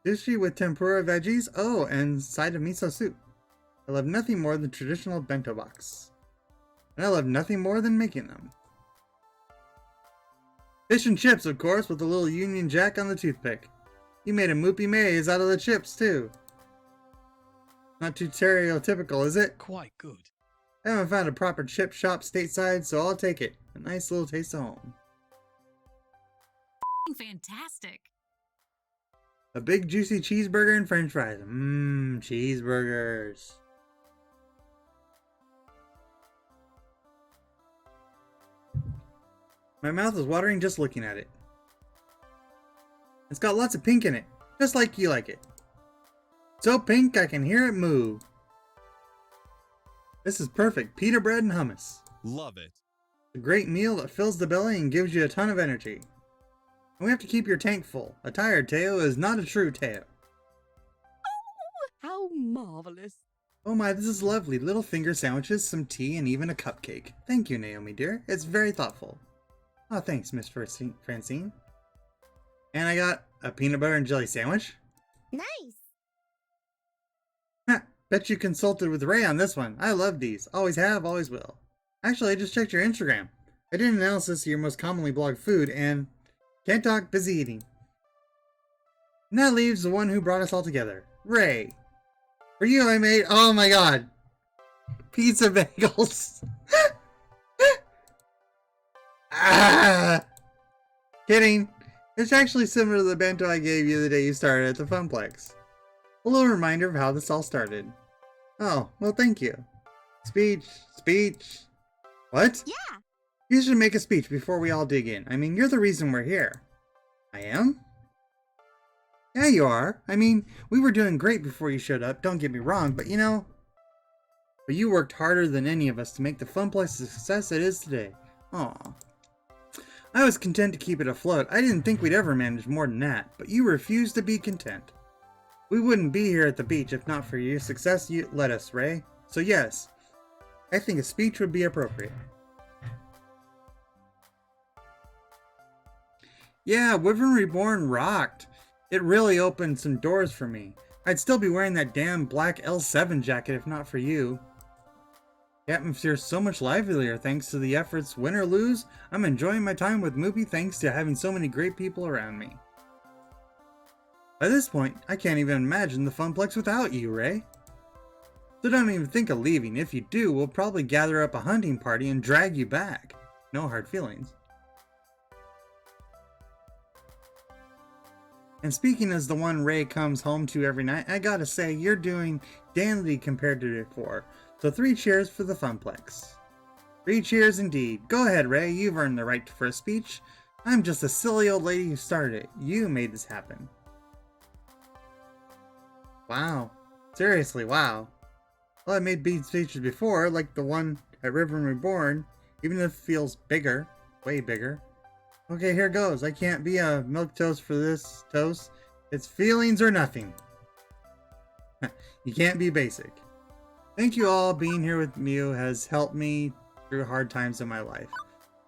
Sushi with tempura veggies? Oh, and side of miso soup. I love nothing more than traditional bento box. And I love nothing more than making them. Fish and chips, of course, with a little Union Jack on the toothpick. You made a moopy maze out of the chips, too. Not too stereotypical, is it? Quite good. I haven't found a proper chip shop stateside, so I'll take it. A nice little taste of home. Fantastic. A big juicy cheeseburger and french fries. Mmm, cheeseburgers. My mouth is watering just looking at it. It's got lots of pink in it, just like you like it. So pink I can hear it move. This is perfect. Pita bread and hummus. Love it. A great meal that fills the belly and gives you a ton of energy. And we have to keep your tank full. A tired Teo is not a true Teo. How marvelous. Oh my, this is lovely. Little finger sandwiches, some tea, and even a cupcake. Thank you, Naomi dear. It's very thoughtful. Oh, thanks, Miss Francine. And I got a peanut butter and jelly sandwich. Nice. Ha, bet you consulted with Ray on this one. I love these. Always have, always will. Actually, I just checked your Instagram. I did an analysis of your most commonly blogged food, and can't talk, busy eating. And that leaves the one who brought us all together. Ray. For you, I made, oh my god, pizza bagels. Ah! Kidding. It's actually similar to the bento I gave you the day you started at the Funplex. A little reminder of how this all started. Oh, well thank you. Speech. What? Yeah. You should make a speech before we all dig in. I mean, you're the reason we're here. I am? Yeah, you are. I mean, we were doing great before you showed up, don't get me wrong, but you know... But you worked harder than any of us to make the Funplex the success it is today. Aw. I was content to keep it afloat. I didn't think we'd ever manage more than that, but you refused to be content. We wouldn't be here at the beach if not for your success you led us, Ray. So yes, I think a speech would be appropriate. Yeah, Wyvern Reborn rocked. It really opened some doors for me. I'd still be wearing that damn black L7 jacket if not for you. The atmosphere's so much livelier thanks to the efforts. Win or lose, I'm enjoying my time with Moopy thanks to having so many great people around me. By this point, I can't even imagine the Funplex without you, Ray. So don't even think of leaving. If you do, we'll probably gather up a hunting party and drag you back. No hard feelings. And speaking as the one Ray comes home to every night, I gotta say, you're doing dandy compared to before. So 3 cheers for the Funplex. 3 cheers indeed. Go ahead, Ray. You've earned the right for a speech. I'm just a silly old lady who started it. You made this happen. Wow. Seriously, wow. Well, I made bead speeches before, like the one at Wyvern Reborn, even if it feels bigger. Way bigger. Okay, here goes. I can't be a milquetoast for this toast. It's feelings or nothing. You can't be basic. Thank you all. Being here with Mew has helped me through hard times in my life.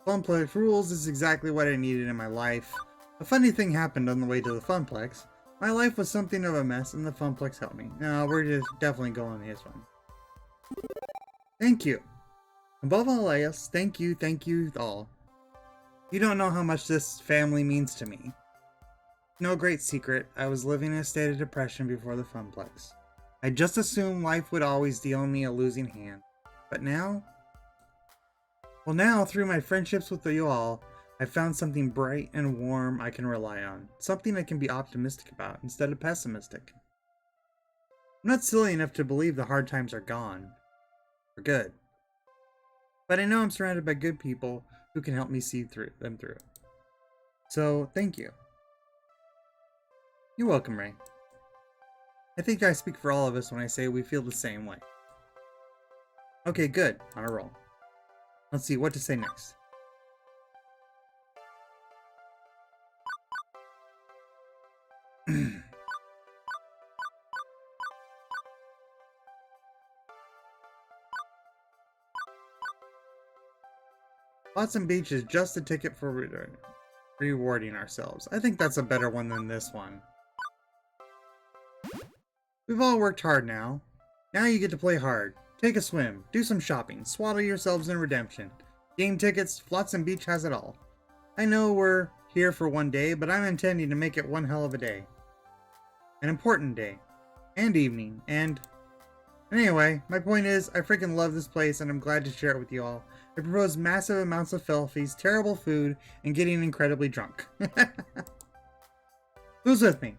Funplex rules is exactly what I needed in my life. A funny thing happened on the way to the Funplex. My life was something of a mess and the Funplex helped me. No, we're just definitely going to this one. Thank you. Above all else, thank you all. You don't know how much this family means to me. No great secret, I was living in a state of depression before the Funplex. I just assumed life would always deal me a losing hand. But now? Well now, through my friendships with you all, I found something bright and warm I can rely on. Something I can be optimistic about instead of pessimistic. I'm not silly enough to believe the hard times are gone. For good. But I know I'm surrounded by good people who can help me see them through. So, thank you. You're welcome, Ray. I think I speak for all of us when I say we feel the same way. Okay, good. On a roll. Let's see what to say next. Flotsam Beach is just a ticket for rewarding ourselves. I think that's a better one than this one. We've all worked hard now. Now you get to play hard. Take a swim, do some shopping, swaddle yourselves in redemption. Game tickets, Flotsam Beach has it all. I know we're here for one day, but I'm intending to make it one hell of a day. An important day. And evening. And anyway, my point is, I freaking love this place and I'm glad to share it with you all. I propose massive amounts of selfies, terrible food, and getting incredibly drunk. Who's with me?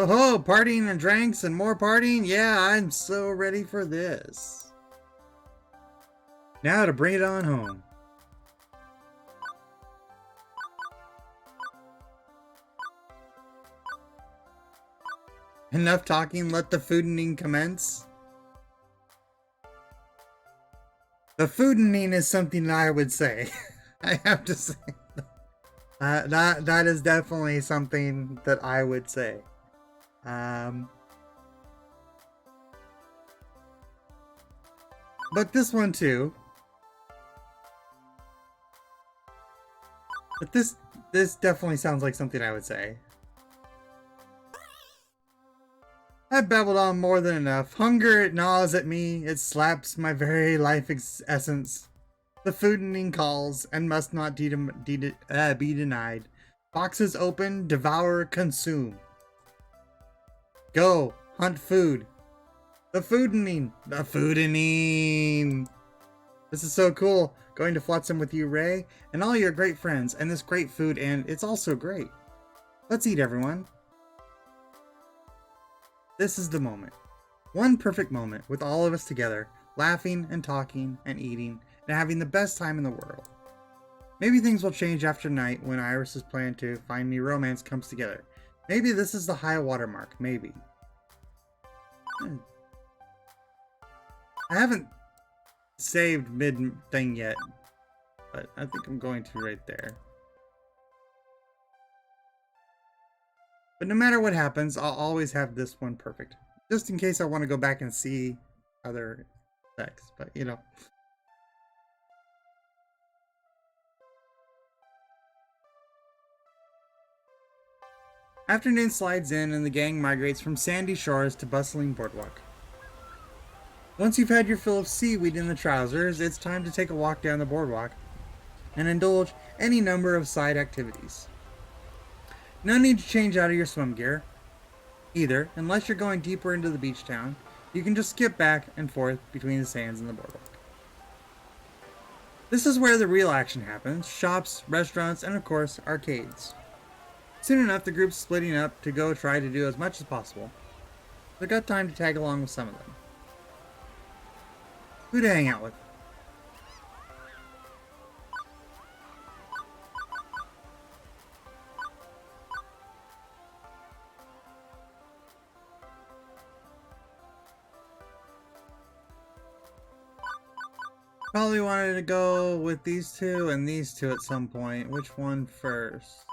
Oh-ho, partying and drinks and more partying? Yeah, I'm so ready for this. Now to bring it on home. Enough talking, let the fooding commence. The fooding is something I would say. I have to say. That is definitely something that I would say. But this one too. But this definitely sounds like something I would say. I babbled on more than enough. Hunger, it gnaws at me. It slaps my very life essence. The fooding calls and must not be denied. Boxes open, devour, consume. Go, hunt food. The fooding. The fooding. This is so cool. Going to Flotsam with you, Ray, and all your great friends, and this great food, and it's also great. Let's eat, everyone. This is the moment. One perfect moment with all of us together, laughing and talking and eating and having the best time in the world. Maybe things will change after night when Iris's plan to find me romance comes together. Maybe this is the high water mark. Maybe. I haven't saved mid-thing yet, but I think I'm going to right there. But no matter what happens, I'll always have this one perfect. Just in case I want to go back and see other effects, but you know. Afternoon slides in and the gang migrates from sandy shores to bustling boardwalk. Once you've had your fill of seaweed in the trousers, it's time to take a walk down the boardwalk and indulge any number of side activities. No need to change out of your swim gear either, unless you're going deeper into the beach town. You can just skip back and forth between the sands and the boardwalk. This is where the real action happens: shops, restaurants, and of course, arcades. Soon enough, the group's splitting up to go try to do as much as possible. They've got time to tag along with some of them. Who to hang out with? Probably wanted to go with these two and these two at some point. Which one first?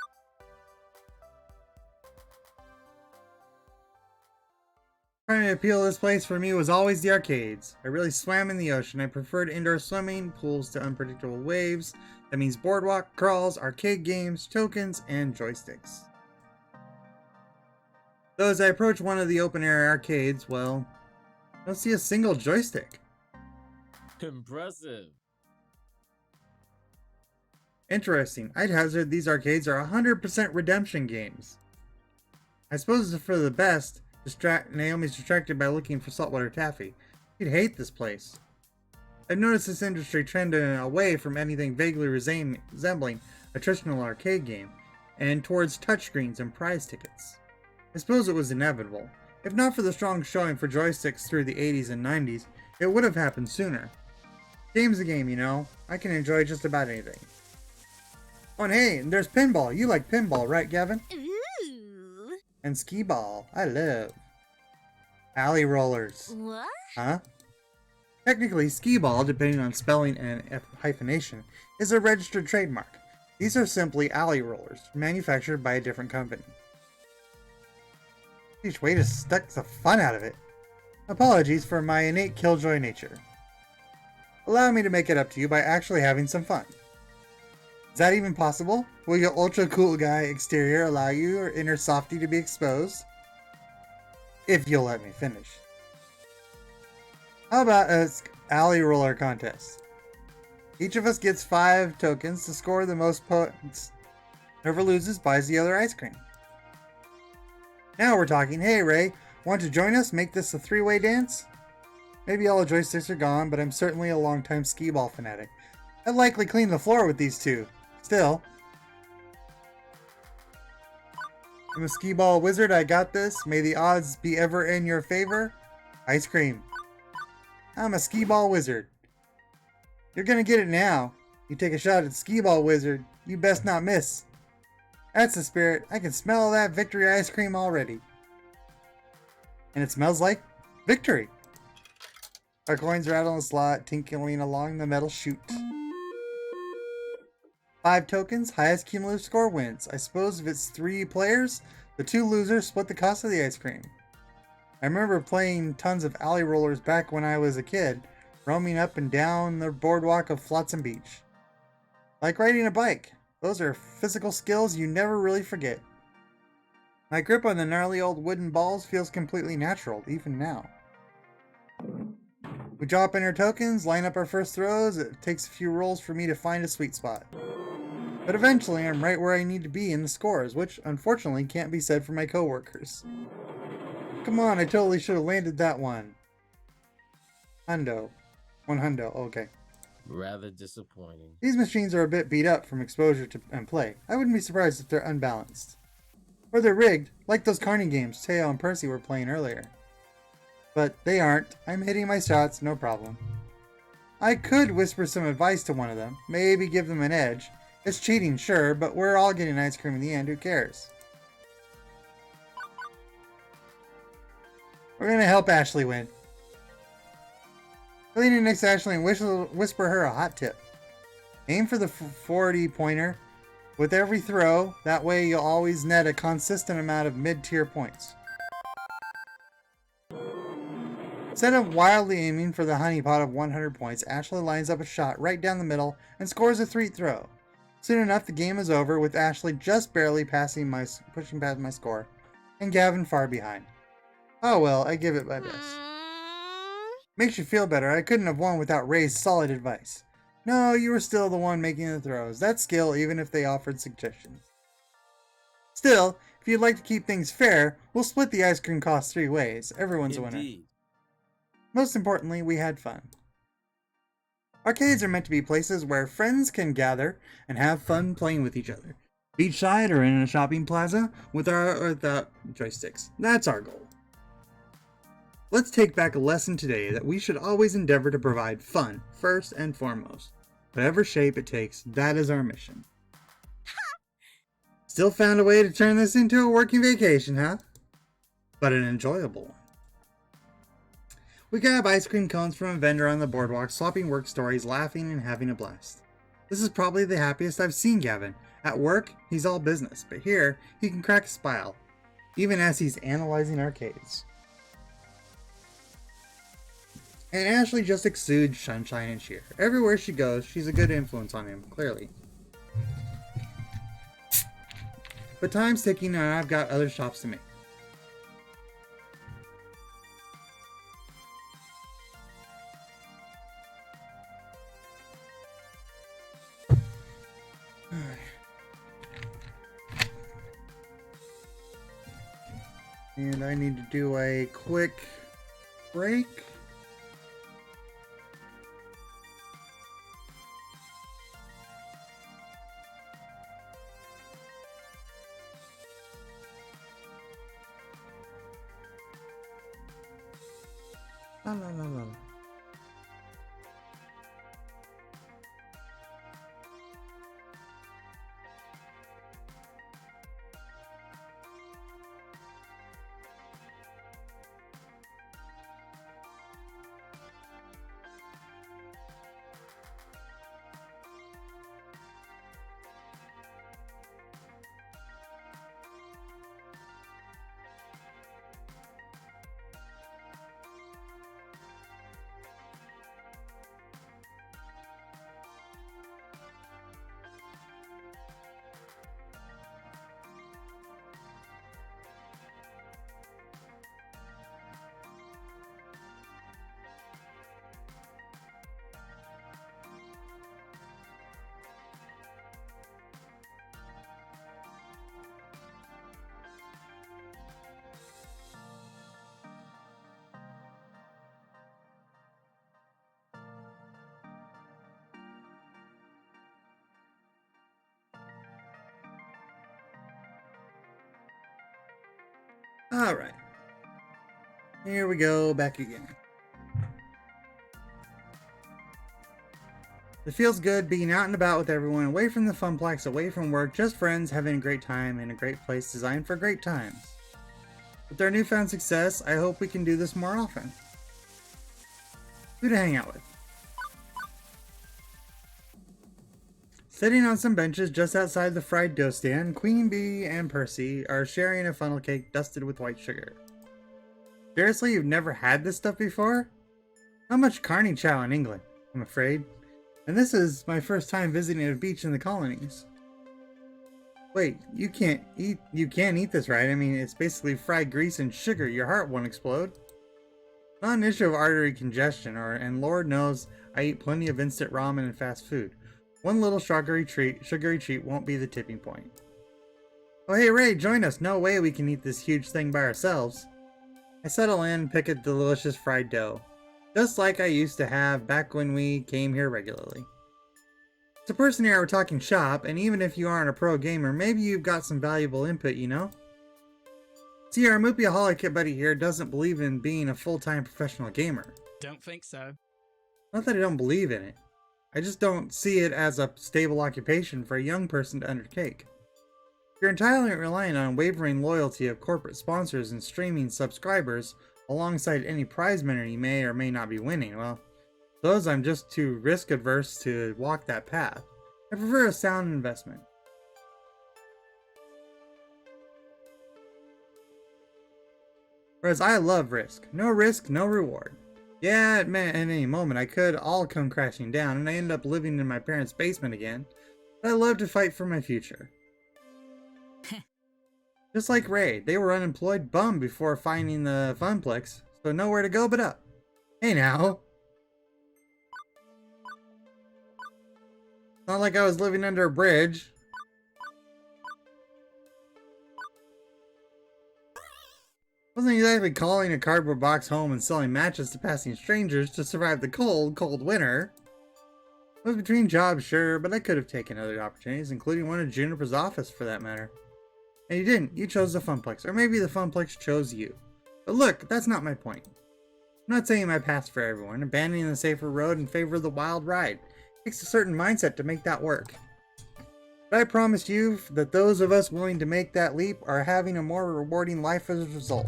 Primary appeal of this place for me was always the arcades. I really swam in the ocean. I preferred indoor swimming, pools to unpredictable waves. That means boardwalk, crawls, arcade games, tokens, and joysticks. Though as I approach one of the open-air arcades, well, I don't see a single joystick. Impressive. Interesting. I'd hazard these arcades are 100% redemption games. I suppose it's for the best. Naomi's distracted by looking for saltwater taffy. She'd hate this place. I've noticed this industry trending away from anything vaguely resembling a traditional arcade game, and towards touchscreens and prize tickets. I suppose it was inevitable. If not for the strong showing for joysticks through the 80s and 90s, it would have happened sooner. Game's a game, you know. I can enjoy just about anything. Oh, and hey, there's pinball. You like pinball, right, Gavin? Ooh. And skee ball. I love. Alley rollers. What? Huh? Technically, skee ball, depending on spelling and hyphenation, is a registered trademark. These are simply alley rollers, manufactured by a different company. Each way to suck the fun out of it. Apologies for my innate killjoy nature. Allow me to make it up to you by actually having some fun. Is that even possible? Will your ultra cool guy exterior allow your inner softie to be exposed? if you'll let me finish. How about a alley roller contest? Each of us gets 5 tokens to score the most points. Whoever loses buys the other ice cream. Now we're talking. Hey Ray, want to join us? Make this a 3-way dance? Maybe all the joysticks are gone, but I'm certainly a longtime skee-ball fanatic. I'd likely clean the floor with these two. Still, I'm a skee-ball wizard. I got this. May the odds be ever in your favor. Ice cream. I'm a skee-ball wizard. You're gonna get it now. You take a shot at skee-ball wizard. You best not miss. That's the spirit. I can smell that victory ice cream already. And it smells like victory. Our coins rattle in the slot, tinkling along the metal chute. 5 tokens, highest cumulative score wins. I suppose if it's 3 players, the 2 losers split the cost of the ice cream. I remember playing tons of alley rollers back when I was a kid, roaming up and down the boardwalk of Flotsam Beach. Like riding a bike. Those are physical skills you never really forget. My grip on the gnarly old wooden balls feels completely natural, even now. We drop in our tokens, line up our first throws. It takes a few rolls for me to find a sweet spot. But eventually I'm right where I need to be in the scores, which unfortunately can't be said for my coworkers. Come on, I totally should have landed that one. Hundo. 1 hundo, okay. Rather disappointing. These machines are a bit beat up from exposure to and play. I wouldn't be surprised if they're unbalanced. Or they're rigged, like those carny games Teo and Percy were playing earlier. But they aren't. I'm hitting my shots, no problem. I could whisper some advice to one of them, maybe give them an edge. It's cheating, sure, but we're all getting ice cream in the end, who cares? We're gonna help Ashley win. Lean in next to Ashley and whisper her a hot tip. Aim for the 40 pointer with every throw, that way you'll always net a consistent amount of mid-tier points. Instead of wildly aiming for the honeypot of 100 points, Ashley lines up a shot right down the middle and scores a 3 throw. Soon enough, the game is over, with Ashley just barely pushing past my score, and Gavin far behind. Oh well, I give it my best. Makes you feel better. I couldn't have won without Ray's solid advice. No, you were still the one making the throws. That's skill, even if they offered suggestions. Still, if you'd like to keep things fair, we'll split the ice cream cost 3 ways. Everyone's a winner. Most importantly, we had fun. Arcades are meant to be places where friends can gather and have fun playing with each other. Beachside or in a shopping plaza without joysticks. That's our goal. Let's take back a lesson today that we should always endeavor to provide fun first and foremost. Whatever shape it takes, that is our mission. Still found a way to turn this into a working vacation, huh? But an enjoyable one. We grab ice cream cones from a vendor on the boardwalk, swapping work stories, laughing and having a blast. This is probably the happiest I've seen Gavin. At work, he's all business, but here, he can crack a smile, even as he's analyzing arcades. And Ashley just exudes sunshine and cheer. Everywhere she goes, she's a good influence on him, clearly. But time's ticking and I've got other stops to make. And I need to do a quick break. La la la la. Alright. Here we go, back again. It feels good being out and about with everyone, away from the funplex, away from work, just friends, having a great time in a great place designed for great times. With our newfound success, I hope we can do this more often. Who to hang out with? Sitting on some benches just outside the fried dough stand, Queen Bee and Percy are sharing a funnel cake dusted with white sugar. Seriously, you've never had this stuff before? Not much carny chow in England, I'm afraid. And this is my first time visiting a beach in the colonies. Wait, you can't eat this, right? I mean, it's basically fried grease and sugar. Your heart won't explode. Not an issue of artery congestion, and Lord knows I eat plenty of instant ramen and fast food. One little sugary treat won't be the tipping point. Oh hey Ray, join us. No way we can eat this huge thing by ourselves. I settle in and pick a delicious fried dough. Just like I used to have back when we came here regularly. It's a person here we're talking shop, and even if you aren't a pro gamer, maybe you've got some valuable input, you know? See, our Moopyaholic buddy here doesn't believe in being a full-time professional gamer. Don't think so. Not that I don't believe in it. I just don't see it as a stable occupation for a young person to undertake. If you're entirely reliant on wavering loyalty of corporate sponsors and streaming subscribers alongside any prize money you may or may not be winning, well, those I'm just too risk adverse to walk that path. I prefer a sound investment. Whereas I love risk. No risk, no reward. Yeah, at any moment I could all come crashing down and I end up living in my parents' basement again, but I love to fight for my future. Just like Ray, they were unemployed bum before finding the funplex, so nowhere to go but up. Hey now! Not like I was living under a bridge. Wasn't exactly calling a cardboard box home and selling matches to passing strangers to survive the cold, cold winter. I was between jobs, sure, but I could have taken other opportunities, including one at Juniper's office for that matter. And you didn't. You chose the funplex, or maybe the funplex chose you. But look, that's not my point. I'm not saying my path's for everyone. Abandoning the safer road in favor of the wild ride. It takes a certain mindset to make that work. But I promise you that those of us willing to make that leap are having a more rewarding life as a result.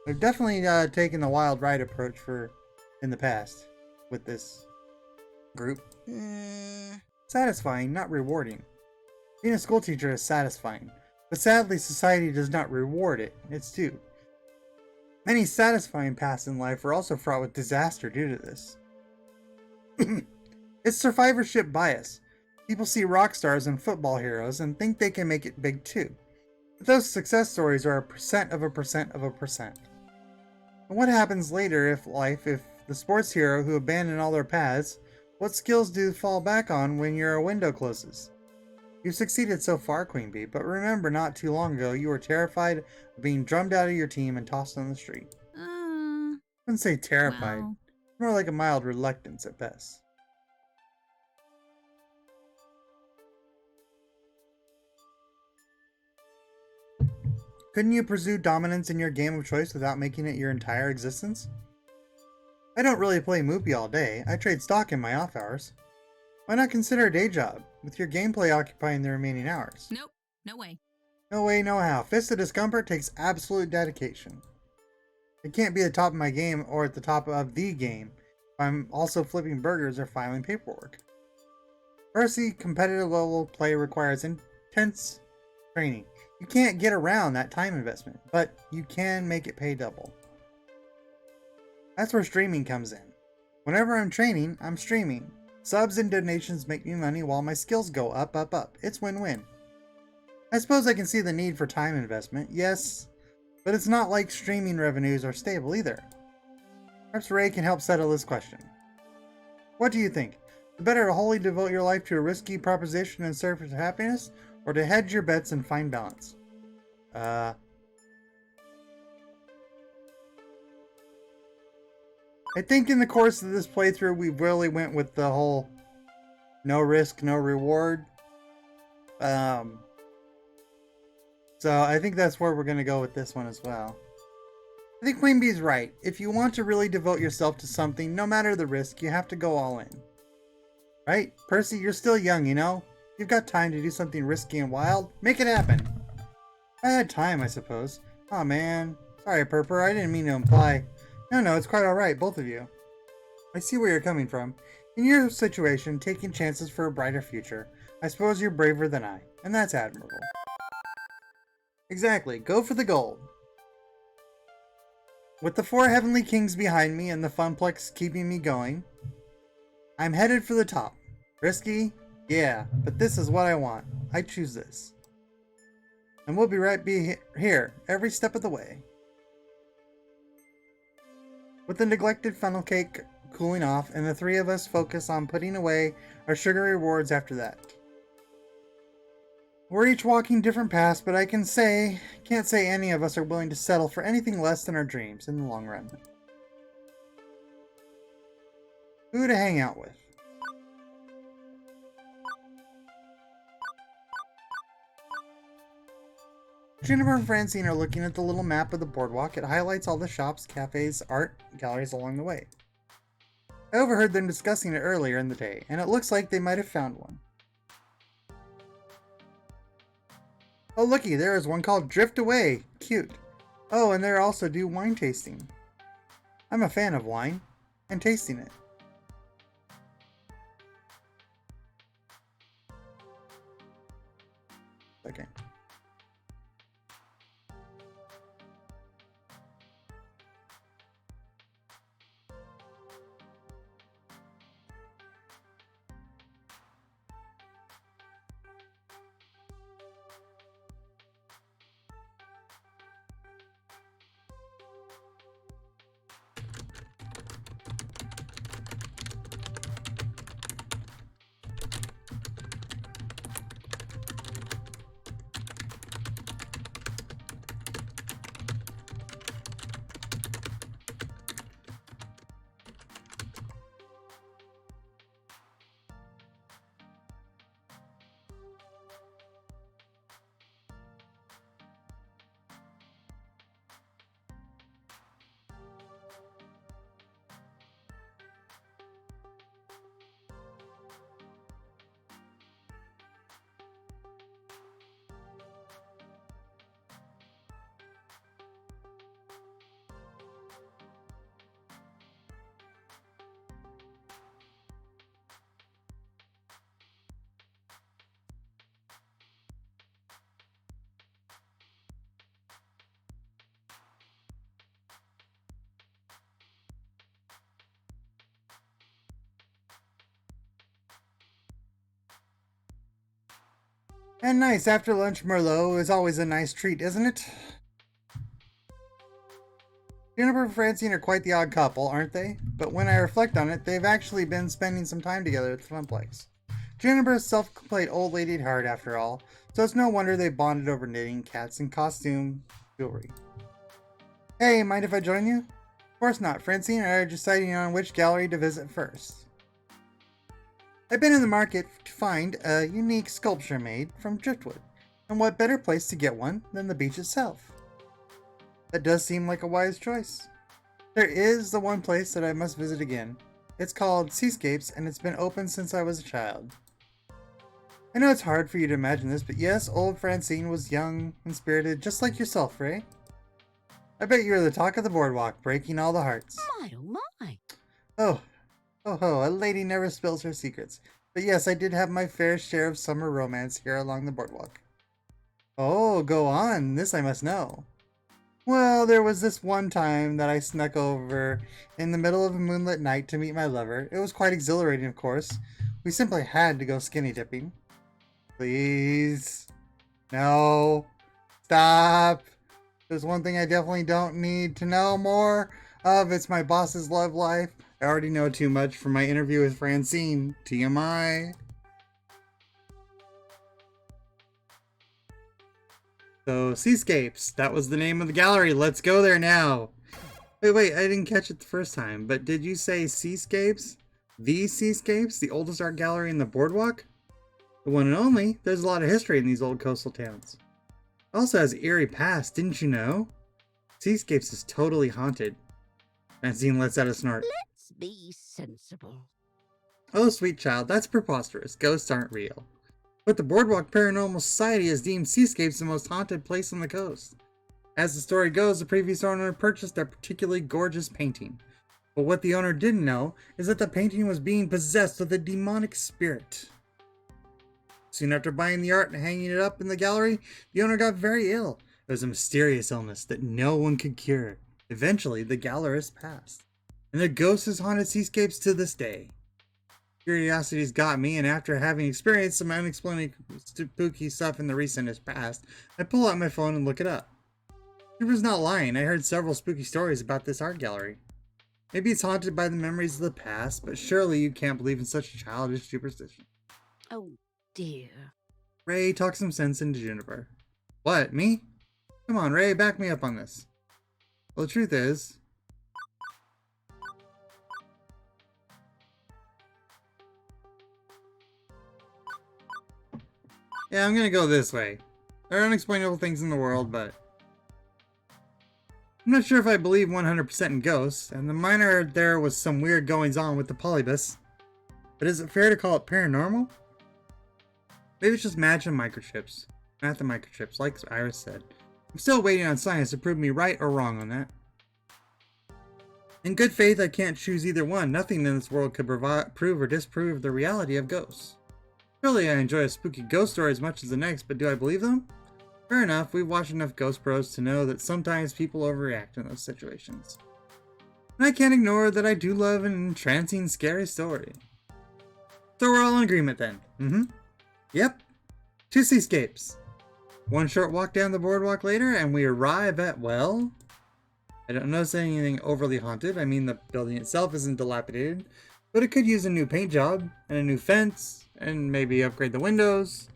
We've definitely taken the wild ride approach in the past with this group. Satisfying, not rewarding. Being a school teacher is satisfying, but sadly society does not reward it. It's due. Many satisfying paths in life are also fraught with disaster due to this. It's survivorship bias. People see rock stars and football heroes and think they can make it big too. But those success stories are a percent of a percent of a percent. And what happens later if the sports hero who abandoned all their paths, what skills do you fall back on when your window closes? You've succeeded so far, Queen Bee, but remember not too long ago you were terrified of being drummed out of your team and tossed on the street. I wouldn't say terrified, well. more like a mild reluctance at best. Couldn't you pursue dominance in your game of choice without making it your entire existence? I don't really play Moopy all day. I trade stock in my off hours. Why not consider a day job, with your gameplay occupying the remaining hours? Nope. No way. No way, no how. Fist of Discomfort takes absolute dedication. It can't be the top of my game or at the top of the game if I'm also flipping burgers or filing paperwork. Percy, competitive level play requires intense training. You can't get around that time investment, but you can make it pay double. That's where streaming comes in. Whenever I'm training, I'm streaming. Subs and donations make me money while my skills go up, up, up. It's win-win. I suppose I can see the need for time investment, yes, but it's not like streaming revenues are stable either. Perhaps Ray can help settle this question. What do you think? Is it better to wholly devote your life to a risky proposition in service of happiness, or to hedge your bets and find balance? I think in the course of this playthrough we really went with the whole no risk, no reward. So I think that's where we're going to go with this one as well. I think Queen Bee's right. If you want to really devote yourself to something, no matter the risk, you have to go all in. Right? Percy, you're still young, you know? You've got time to do something risky and wild. Make it happen. I had time, I suppose. Aw, man. Sorry, Purper, I didn't mean to imply. No, it's quite alright, both of you. I see where you're coming from. In your situation, taking chances for a brighter future. I suppose you're braver than I, and that's admirable. Exactly, go for the gold. With the 4 heavenly kings behind me and the funplex keeping me going, I'm headed for the top. Risky? Yeah, but this is what I want. I choose this. And we'll be here, every step of the way. With the neglected funnel cake cooling off, and the 3 of us focus on putting away our sugary rewards after that. We're each walking different paths, but I can't say any of us are willing to settle for anything less than our dreams in the long run. Who to hang out with? Juniper and Francine are looking at the little map of the boardwalk. It highlights all the shops, cafes, art galleries along the way. I overheard them discussing it earlier in the day, and it looks like they might have found one. Oh, looky, there is one called Drift Away. Cute. Oh, and they also do wine tasting. I'm a fan of wine, and tasting it. Okay. And nice after lunch Merlot is always a nice treat, isn't it? Juniper and Francine are quite the odd couple, aren't they? But when I reflect on it, they've actually been spending some time together at the funplex. Juniper's self-complete old lady at heart, after all, so it's no wonder they bonded over knitting, cats, and costume jewelry. Hey, mind if I join you? Of course not. Francine and I are deciding on which gallery to visit first. I've been in the market to find a unique sculpture made from driftwood, and what better place to get one than the beach itself? That does seem like a wise choice. There is the one place that I must visit again. It's called Seascapes, and it's been open since I was a child. I know it's hard for you to imagine this, but yes, old Francine was young and spirited, just like yourself, Ray. I bet you're the talk of the boardwalk, breaking all the hearts. My, oh my. Oh ho, a lady never spills her secrets. But yes, I did have my fair share of summer romance here along the boardwalk. Oh, go on, this I must know. Well, there was this one time that I snuck over in the middle of a moonlit night to meet my lover. It was quite exhilarating, of course. We simply had to go skinny dipping. Please. No. Stop. There's one thing I definitely don't need to know more of. It's my boss's love life. I already know too much from my interview with Francine. TMI. So, Seascapes. That was the name of the gallery. Let's go there now. Wait, I didn't catch it the first time. But did you say Seascapes? The Seascapes? The oldest art gallery in the boardwalk? The one and only. There's a lot of history in these old coastal towns. It also has eerie past, didn't you know? Seascapes is totally haunted. Francine lets out a snort. Let's be sensible. Oh, sweet child, that's preposterous. Ghosts aren't real. But the Boardwalk Paranormal Society has deemed Seascapes the most haunted place on the coast. As the story goes, the previous owner purchased a particularly gorgeous painting. But what the owner didn't know is that the painting was being possessed with a demonic spirit. Soon after buying the art and hanging it up in the gallery, the owner got very ill. It was a mysterious illness that no one could cure. Eventually, the gallerist passed, and the ghost has haunted Seascapes to this day. Curiosity's got me, and after having experienced some unexplained spooky stuff in the recent past, I pull out my phone and look it up. Juniper's not lying. I heard several spooky stories about this art gallery. Maybe it's haunted by the memories of the past, but surely you can't believe in such a childish superstition. Oh dear. Ray talks some sense into Juniper. What, me? Come on, Ray, back me up on this. Well, the truth is... Yeah, I'm gonna go this way. There are unexplainable things in the world, but... I'm not sure if I believe 100% in ghosts, and the miner there was some weird goings-on with the polybus. But is it fair to call it paranormal? Maybe it's just magic and microchips. Math and microchips, like Iris said. I'm still waiting on science to prove me right or wrong on that. In good faith, I can't choose either one. Nothing in this world could prove or disprove the reality of ghosts. Surely I enjoy a spooky ghost story as much as the next, but do I believe them? Fair enough, we've watched enough Ghost Bros to know that sometimes people overreact in those situations. And I can't ignore that I do love an entrancing, scary story. So we're all in agreement then. Yep. 2 Seascapes. One short walk down the boardwalk later, and we arrive at, well... I don't notice anything overly haunted. I mean, the building itself isn't dilapidated, but it could use a new paint job, and a new fence, and maybe upgrade the windows.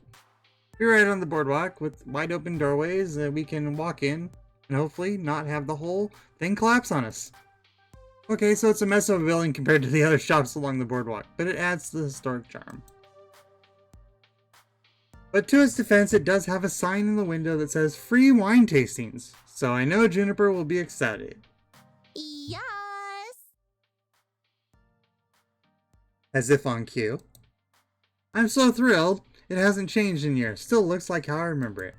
We're right on the boardwalk with wide open doorways that we can walk in, and hopefully not have the whole thing collapse on us. Okay, so it's a mess of a building compared to the other shops along the boardwalk, but it adds to the historic charm. But to its defense, it does have a sign in the window that says free wine tastings, so I know Juniper will be excited. Yes. As if on cue. I'm so thrilled. It hasn't changed in years. Still looks like how I remember it.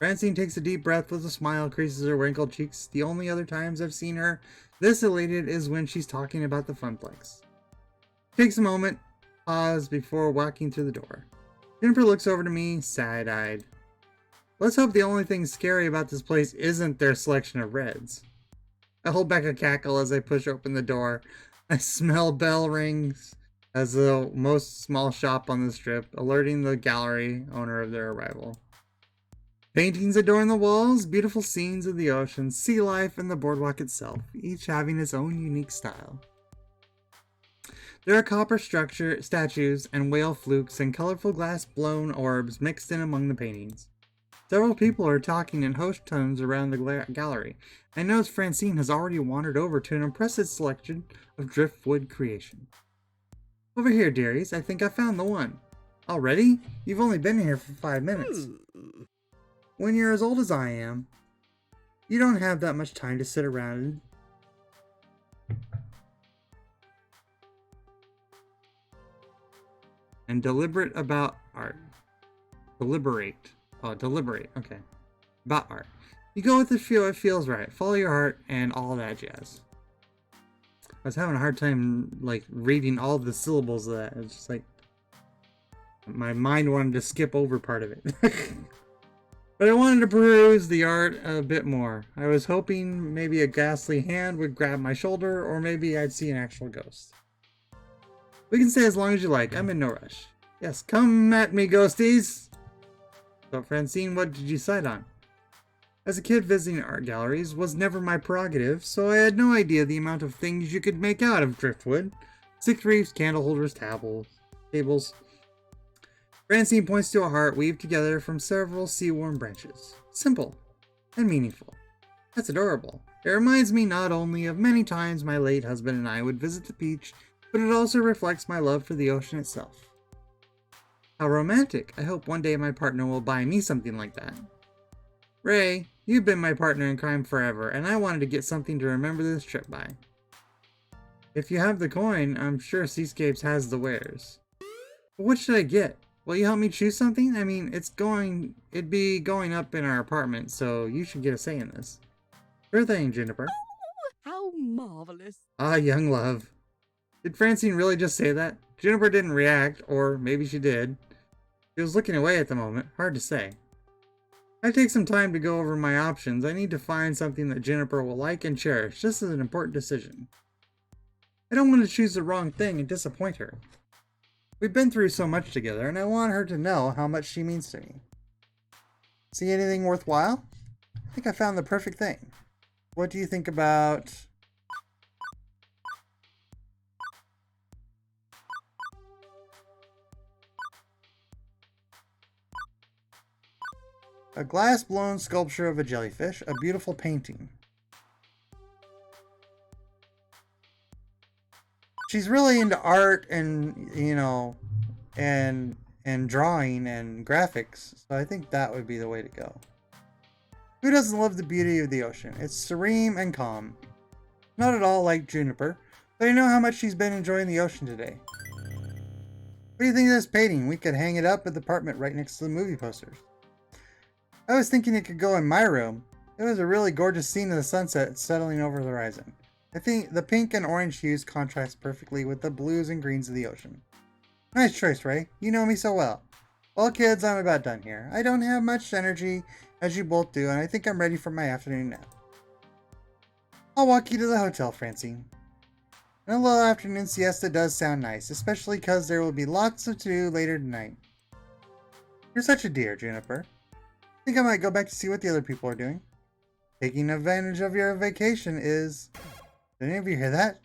Francine takes a deep breath with a smile, creases her wrinkled cheeks. The only other times I've seen her this elated is when she's talking about the Funplex. Takes a moment, pause before walking through the door. Juniper looks over to me, side-eyed. Let's hope the only thing scary about this place isn't their selection of reds. I hold back a cackle as I push open the door. I smell bell rings as the most small shop on the strip, alerting the gallery owner of their arrival. Paintings adorn the walls, beautiful scenes of the ocean, sea life, and the boardwalk itself, each having its own unique style. There are copper statues and whale flukes and colorful glass-blown orbs mixed in among the paintings. Several people are talking in hushed tones around the gallery. I notice Francine has already wandered over to an impressive selection of driftwood creation. Over here, dearies, I think I found the one. Already? You've only been here for 5 minutes. When you're as old as I am, you don't have that much time to sit around and deliberate about art. Deliberate. Oh, deliberate. Okay. About art. You go with the feel it feels right. Follow your heart and all that jazz. I was having a hard time, like, reading all the syllables of that. It's just like... my mind wanted to skip over part of it. But I wanted to peruse the art a bit more. I was hoping maybe a ghastly hand would grab my shoulder, or maybe I'd see an actual ghost. We can stay as long as you like. I'm in no rush. Yes, come at me, ghosties! So, Francine, what did you decide on? As a kid, visiting art galleries was never my prerogative, so I had no idea the amount of things you could make out of driftwood. Stick reefs, candle holders, tables. Francine points to a heart weaved together from several sea-worn branches. Simple and meaningful. That's adorable. It reminds me not only of many times my late husband and I would visit the beach, but it also reflects my love for the ocean itself. How romantic. I hope one day my partner will buy me something like that. Ray, You've been my partner in crime forever, and I wanted to get something to remember this trip by. If you have the coin, I'm sure Seascapes has the wares. But what should I get? Will you help me choose something? I mean, it'd be going up in our apartment, so you should get a say in this. Sure thing, Juniper. How marvelous. Ah, young love. Did Francine really just say that? Juniper didn't react, or maybe she did. She was looking away at the moment, hard to say. I take some time to go over my options. I need to find something that Juniper will like and cherish. This is an important decision. I don't want to choose the wrong thing and disappoint her. We've been through so much together, and I want her to know how much she means to me. See anything worthwhile? I think I found the perfect thing. What do you think about... a glass-blown sculpture of a jellyfish, a beautiful painting. She's really into art and, you know, and drawing and graphics, so I think that would be the way to go. Who doesn't love the beauty of the ocean? It's serene and calm. Not at all like Juniper, but I know how much she's been enjoying the ocean today. What do you think of this painting? We could hang it up at the apartment right next to the movie posters. I was thinking it could go in my room. It was a really gorgeous scene of the sunset settling over the horizon. I think the pink and orange hues contrast perfectly with the blues and greens of the ocean. Nice choice, Ray. You know me so well. Well, kids, I'm about done here. I don't have much energy, as you both do, and I think I'm ready for my afternoon nap. I'll walk you to the hotel, Francine. And a little afternoon siesta does sound nice, especially because there will be lots to do later tonight. You're such a dear, Juniper. I think I might go back to see what the other people are doing. Taking advantage of your vacation is... Did any of you hear that?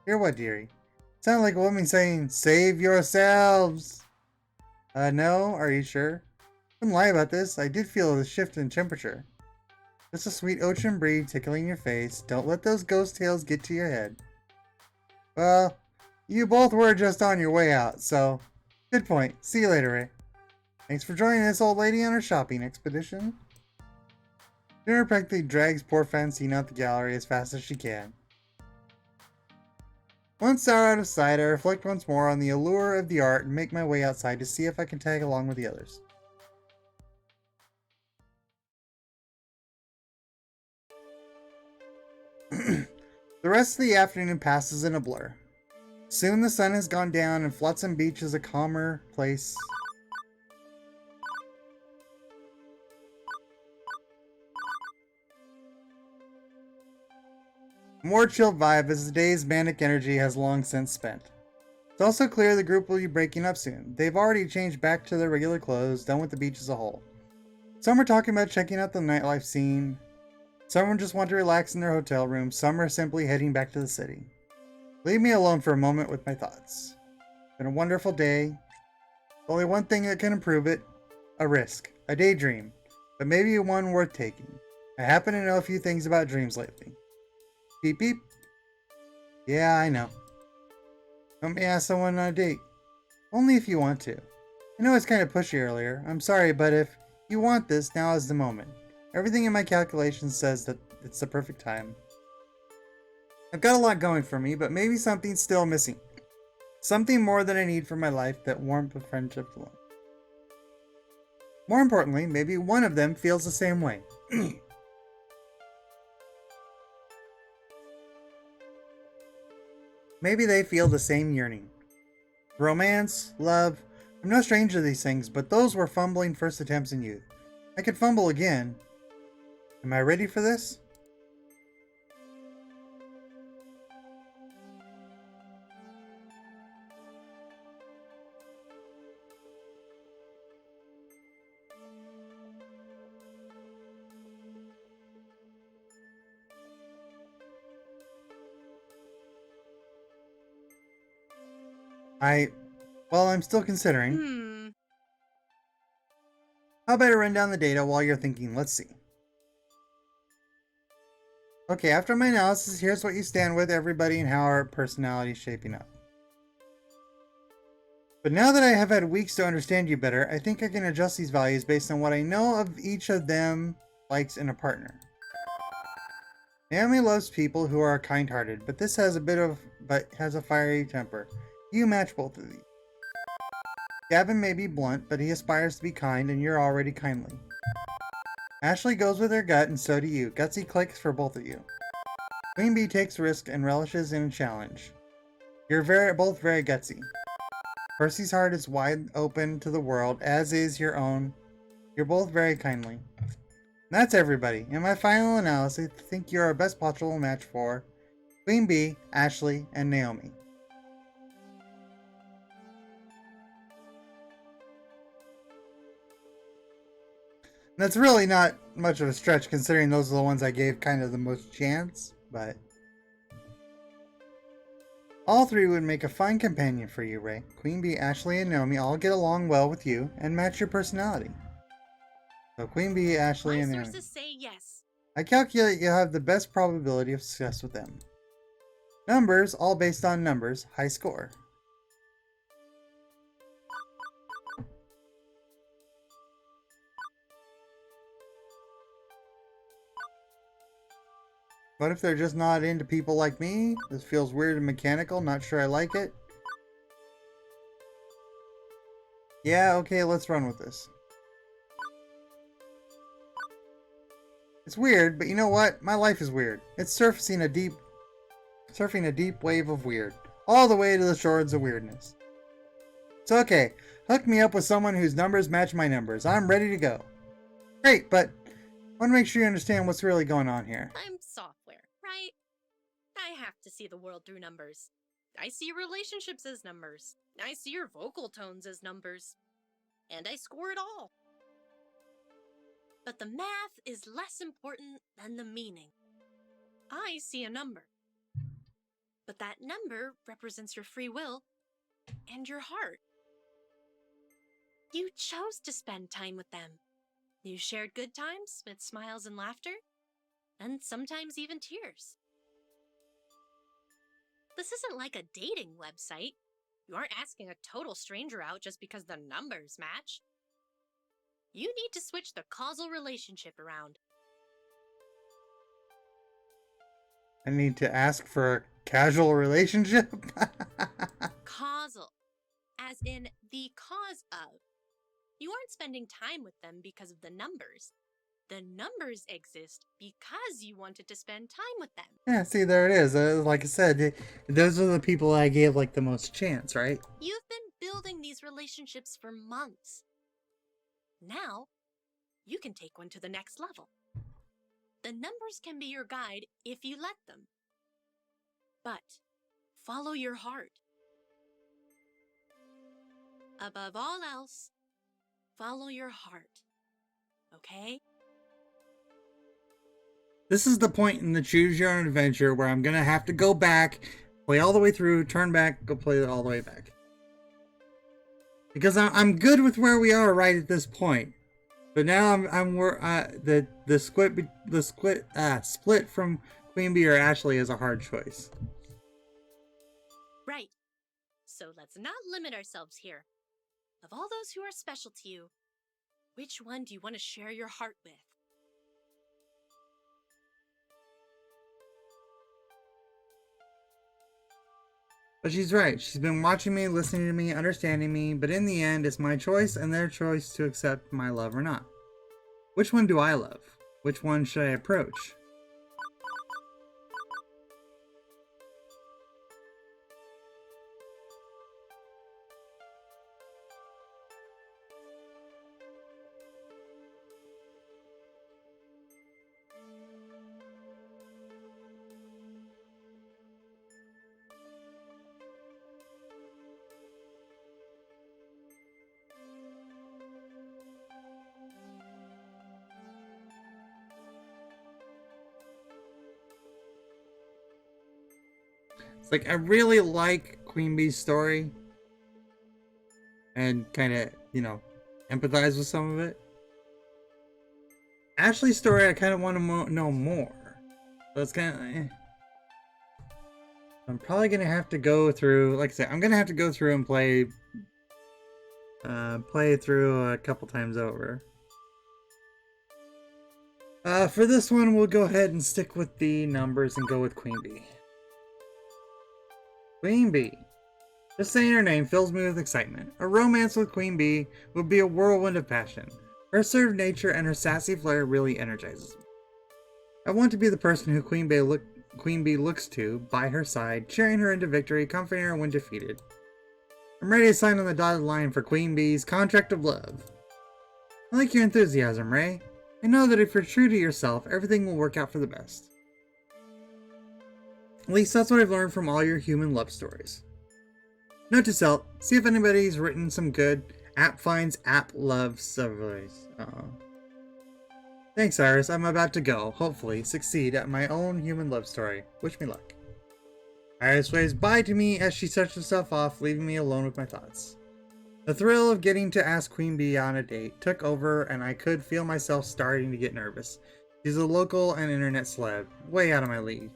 Hear what, dearie? Sounded like a woman saying, "Save yourselves!" No? Are you sure? Wouldn't lie about this. I did feel a shift in temperature. Just a sweet ocean breeze tickling your face. Don't let those ghost tales get to your head. Well, you both were just on your way out, so... Good point. See you later, Ray. Thanks for joining this old lady on her shopping expedition. Juniper practically drags poor Francine out the gallery as fast as she can. Once they're out of sight, I reflect once more on the allure of the art and make my way outside to see if I can tag along with the others. The rest of the afternoon passes in a blur. Soon the sun has gone down and Flotsam Beach is a calmer place. A more chilled vibe as the day's manic energy has long since spent. It's also clear the group will be breaking up soon. They've already changed back to their regular clothes, done with the beach as a whole. Some are talking about checking out the nightlife scene. Some just want to relax in their hotel room. Some are simply heading back to the city. Leave me alone for a moment with my thoughts. It's been a wonderful day. Only one thing that can improve it. A risk. A daydream. But maybe one worth taking. I happen to know a few things about dreams lately. Beep beep. Yeah, I know. Let me ask someone on a date. Only if you want to. I know it's kind of pushy earlier. I'm sorry, but if you want this, now is the moment. Everything in my calculations says that it's the perfect time. I've got a lot going for me, but maybe something's still missing. Something more than I need for my life, that warmth of friendship alone. More importantly, maybe one of them feels the same way. Maybe they feel the same yearning. Romance, love, I'm no stranger to these things, but those were fumbling first attempts in youth. I could fumble again. Am I ready for this? Well, I'm still considering. How about I run down the data while you're thinking? Let's see. Okay, after my analysis, here's what you stand with everybody and how our personality is shaping up. But now that I have had weeks to understand you better, I think I can adjust these values based on what I know of each of them likes in a partner. Naomi loves people who are kind-hearted, but has a fiery temper. You match both of these. Gavin may be blunt, but he aspires to be kind, and you're already kindly. Ashley goes with her gut, and so do you. Gutsy clicks for both of you. Queen Bee takes risk and relishes in a challenge. You're both very gutsy. Percy's heart is wide open to the world, as is your own. You're both very kindly. That's everybody. In my final analysis, I think you're our best possible match for Queen Bee, Ashley, and Naomi. That's really not much of a stretch considering those are the ones I gave kind of the most chance, but all three would make a fine companion for you, Ray. Queen Bee, Ashley, and Naomi all get along well with you and match your personality. So Queen Bee, Ashley, and My Naomi. sources say yes. I calculate you'll have the best probability of success with them. Numbers, all based on numbers, high score. What if they're just not into people like me? This feels weird and mechanical, not sure I like it. Yeah, okay, let's run with this. It's weird, but you know what? My life is weird. It's surfing a deep wave of weird. All the way to the shores of weirdness. It's okay. Hook me up with someone whose numbers match my numbers. I'm ready to go. Great, but I want to make sure you understand what's really going on here. I'm software, right? I have to see the world through numbers. I see relationships as numbers. I see your vocal tones as numbers. And I score it all. But the math is less important than the meaning. I see a number. But that number represents your free will and your heart. You chose to spend time with them. You shared good times with smiles and laughter, and sometimes even tears. This isn't like a dating website. You aren't asking a total stranger out just because the numbers match. You need to switch the causal relationship around. I need to ask for a casual relationship? Causal, as in the cause of. You aren't spending time with them because of the numbers. The numbers exist because you wanted to spend time with them. Yeah, see, there it is. Like I said, those are the people I gave like the most chance, right? You've been building these relationships for months. Now, you can take one to the next level. The numbers can be your guide if you let them. But follow your heart. Above all else, follow your heart. Okay? This is the point in the Choose Your Own Adventure where I'm gonna have to go back, play all the way through, turn back, go play it all the way back. Because I'm good with where we are right at this point, but now the split from Queen Bee or Ashley is a hard choice. Right. So let's not limit ourselves here. Of all those who are special to you, which one do you want to share your heart with? But she's right. She's been watching me, listening to me, understanding me, but in the end, it's my choice and their choice to accept my love or not. Which one do I love? Which one should I approach? It's like, I really like Queen Bee's story. And kind of, empathize with some of it. Ashley's story, I kind of want to know more. So it's kind of... I'm probably going to have to go through... Like I said, I'm going to have to go through and play through a couple times over. For this one, we'll go ahead and stick with the numbers and go with Queen Bee. Queen Bee. Just saying her name fills me with excitement. A romance with Queen Bee would be a whirlwind of passion. Her assertive nature and her sassy flair really energizes me. I want to be the person who Queen Bee looks to, by her side, cheering her into victory, comforting her when defeated. I'm ready to sign on the dotted line for Queen Bee's contract of love. I like your enthusiasm, Ray. I know that if you're true to yourself, everything will work out for the best. At least that's what I've learned from all your human love stories. Note to self, see if anybody's written some good app finds app love stories. Thanks, Iris. I'm about to go, hopefully, succeed at my own human love story. Wish me luck. Iris waves bye to me as she shuts herself off, leaving me alone with my thoughts. The thrill of getting to ask Queen Bee on a date took over, and I could feel myself starting to get nervous. She's a local and internet celeb, way out of my league.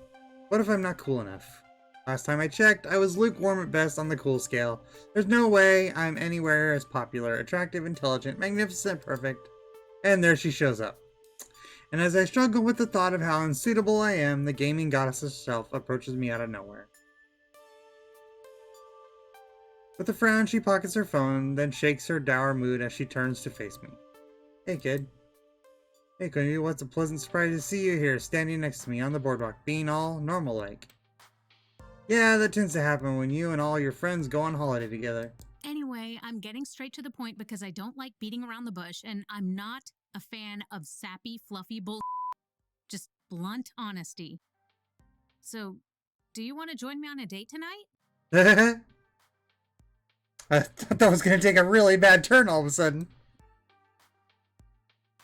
What if I'm not cool enough? Last time I checked, I was lukewarm at best on the cool scale. There's no way I'm anywhere as popular, attractive, intelligent, magnificent, perfect. And there she shows up. And as I struggle with the thought of how unsuitable I am, the gaming goddess herself approaches me out of nowhere. With a frown, she pockets her phone, then shakes her dour mood as she turns to face me. Hey, kid. Hey, Queenie, what's a pleasant surprise to see you here, standing next to me on the boardwalk, being all normal-like. Yeah, that tends to happen when you and all your friends go on holiday together. Anyway, I'm getting straight to the point because I don't like beating around the bush, and I'm not a fan of sappy, fluffy bull. Just blunt honesty. So, do you want to join me on a date tonight? I thought that was going to take a really bad turn all of a sudden.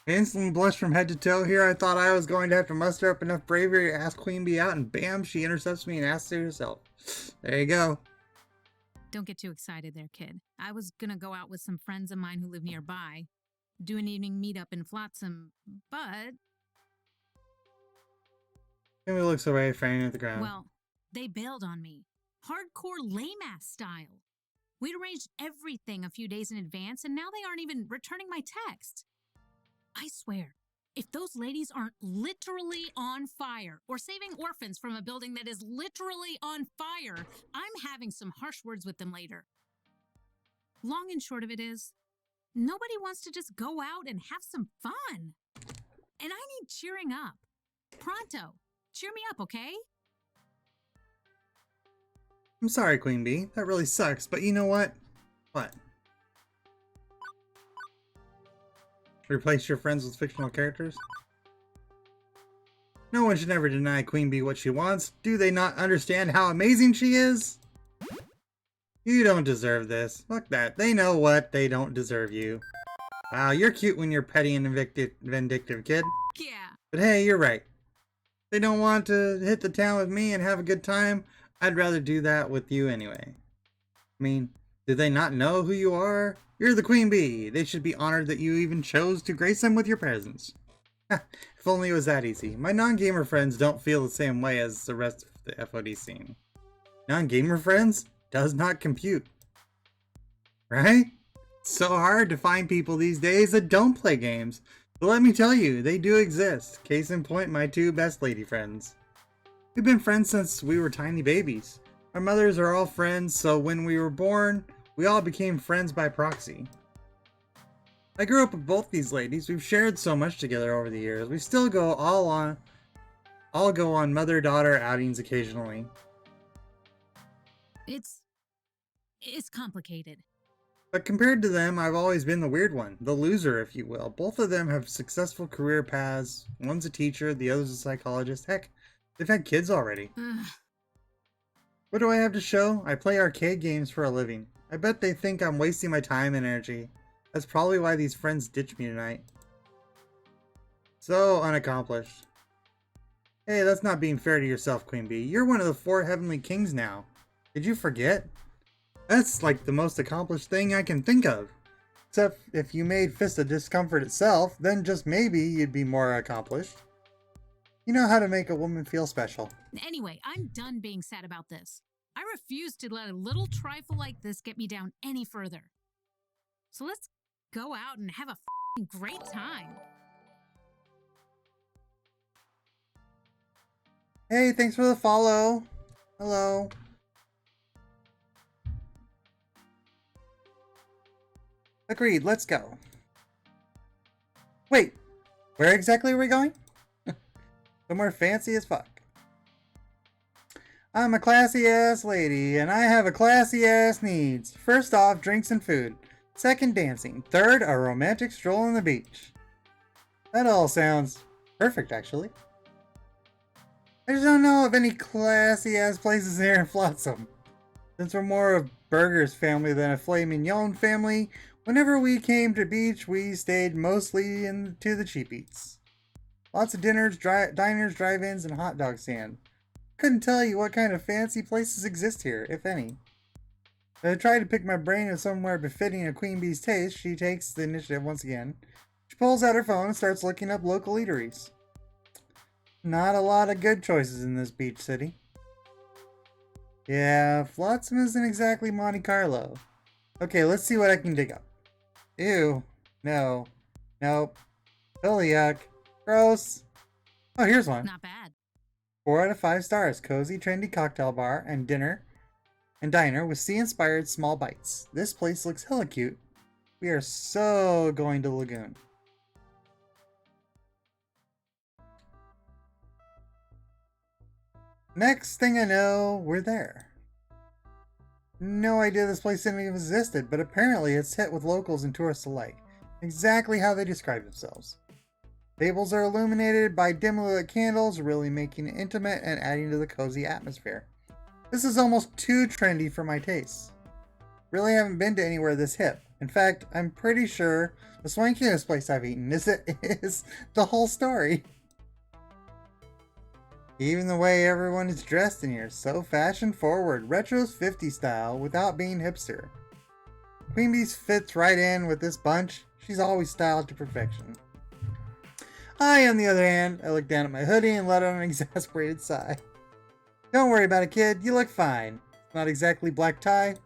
I instantly blushed from head to toe. Here I thought I was going to have to muster up enough bravery to ask Queen Bee out, and bam, she intercepts me and asks her herself. There you go. Don't get too excited there, kid. I was gonna go out with some friends of mine who live nearby, do an evening meetup in Flotsam, but... Queen Bee looks away, frowning at the ground. Well, they bailed on me. Hardcore lame-ass style. We'd arranged everything a few days in advance, and now they aren't even returning my text. I swear, if those ladies aren't literally on fire or saving orphans from a building that is literally on fire, I'm having some harsh words with them later. Long and short of it is, nobody wants to just go out and have some fun. And I need cheering up. Pronto. Cheer me up, okay? I'm sorry, Queen Bee. That really sucks, but you know what? What? Replace your friends with fictional characters? No one should ever deny Queen Bee what she wants. Do they not understand how amazing she is? You don't deserve this. Fuck that. They know what. They don't deserve you. Wow, you're cute when you're petty and vindictive, kid. Yeah. But hey, you're right. They don't want to hit the town with me and have a good time. I'd rather do that with you anyway. I mean, do they not know who you are? You're the Queen Bee. They should be honored that you even chose to grace them with your presence. If only it was that easy. My non-gamer friends don't feel the same way as the rest of the FOD scene. Non-gamer friends? Does not compute. Right? It's so hard to find people these days that don't play games. But let me tell you, they do exist. Case in point, my two best lady friends. We've been friends since we were tiny babies. Our mothers are all friends, so when we were born, we all became friends by proxy. I grew up with both these ladies. We've shared so much together over the years. We still go all go on mother-daughter outings occasionally. It's complicated. But compared to them, I've always been the weird one, the loser, if you will. Both of them have successful career paths. One's a teacher, the other's a psychologist. Heck, they've had kids already. Ugh. What do I have to show? I play arcade games for a living. I bet they think I'm wasting my time and energy. That's probably why these friends ditched me tonight. So unaccomplished. Hey, that's not being fair to yourself, Queen Bee. You're one of the 4 heavenly kings now. Did you forget? That's like the most accomplished thing I can think of. Except if you made Fist of Discomfort itself, then just maybe you'd be more accomplished. You know how to make a woman feel special. Anyway, I'm done being sad about this. I refuse to let a little trifle like this get me down any further. So let's go out and have a f***ing great time. Hey, thanks for the follow. Hello. Agreed, let's go. Wait, where exactly are we going? Somewhere fancy as fuck. I'm a classy ass lady, and I have a classy ass needs. First off, drinks and food. Second, dancing. Third, a romantic stroll on the beach. That all sounds perfect, actually. I just don't know of any classy ass places here in Flotsam. Since we're more of Burger's family than a filet mignon family, whenever we came to beach, we stayed mostly into the cheap eats. Lots of dinners, diners, drive-ins, and hot dog stand. Couldn't tell you what kind of fancy places exist here, if any. I tried to pick my brain of somewhere befitting a queen bee's taste. She takes the initiative once again. She pulls out her phone and starts looking up local eateries. Not a lot of good choices in this beach city. Yeah, Flotsam isn't exactly Monte Carlo. Okay, let's see what I can dig up. Ew. No. Nope. Totally yuck. Gross. Oh, here's one. Not bad. 4 out of 5 stars. Cozy, trendy cocktail bar and dinner and diner with sea-inspired small bites. This place looks hella cute. We are so going to Lagoon. Next thing I know, we're there. No idea this place even existed, but apparently it's hit with locals and tourists alike. Exactly how they describe themselves. Tables are illuminated by dimly lit candles, really making it intimate and adding to the cozy atmosphere. This is almost too trendy for my tastes. Really haven't been to anywhere this hip. In fact, I'm pretty sure the swankiest place I've eaten is the whole story. Even the way everyone is dressed in here, so fashion forward, retro's 50s style without being hipster. Queen Bee's fits right in with this bunch. She's always styled to perfection. I, on the other hand, I look down at my hoodie and let out an exasperated sigh. Don't worry about it, kid. You look fine. It's not exactly black tie.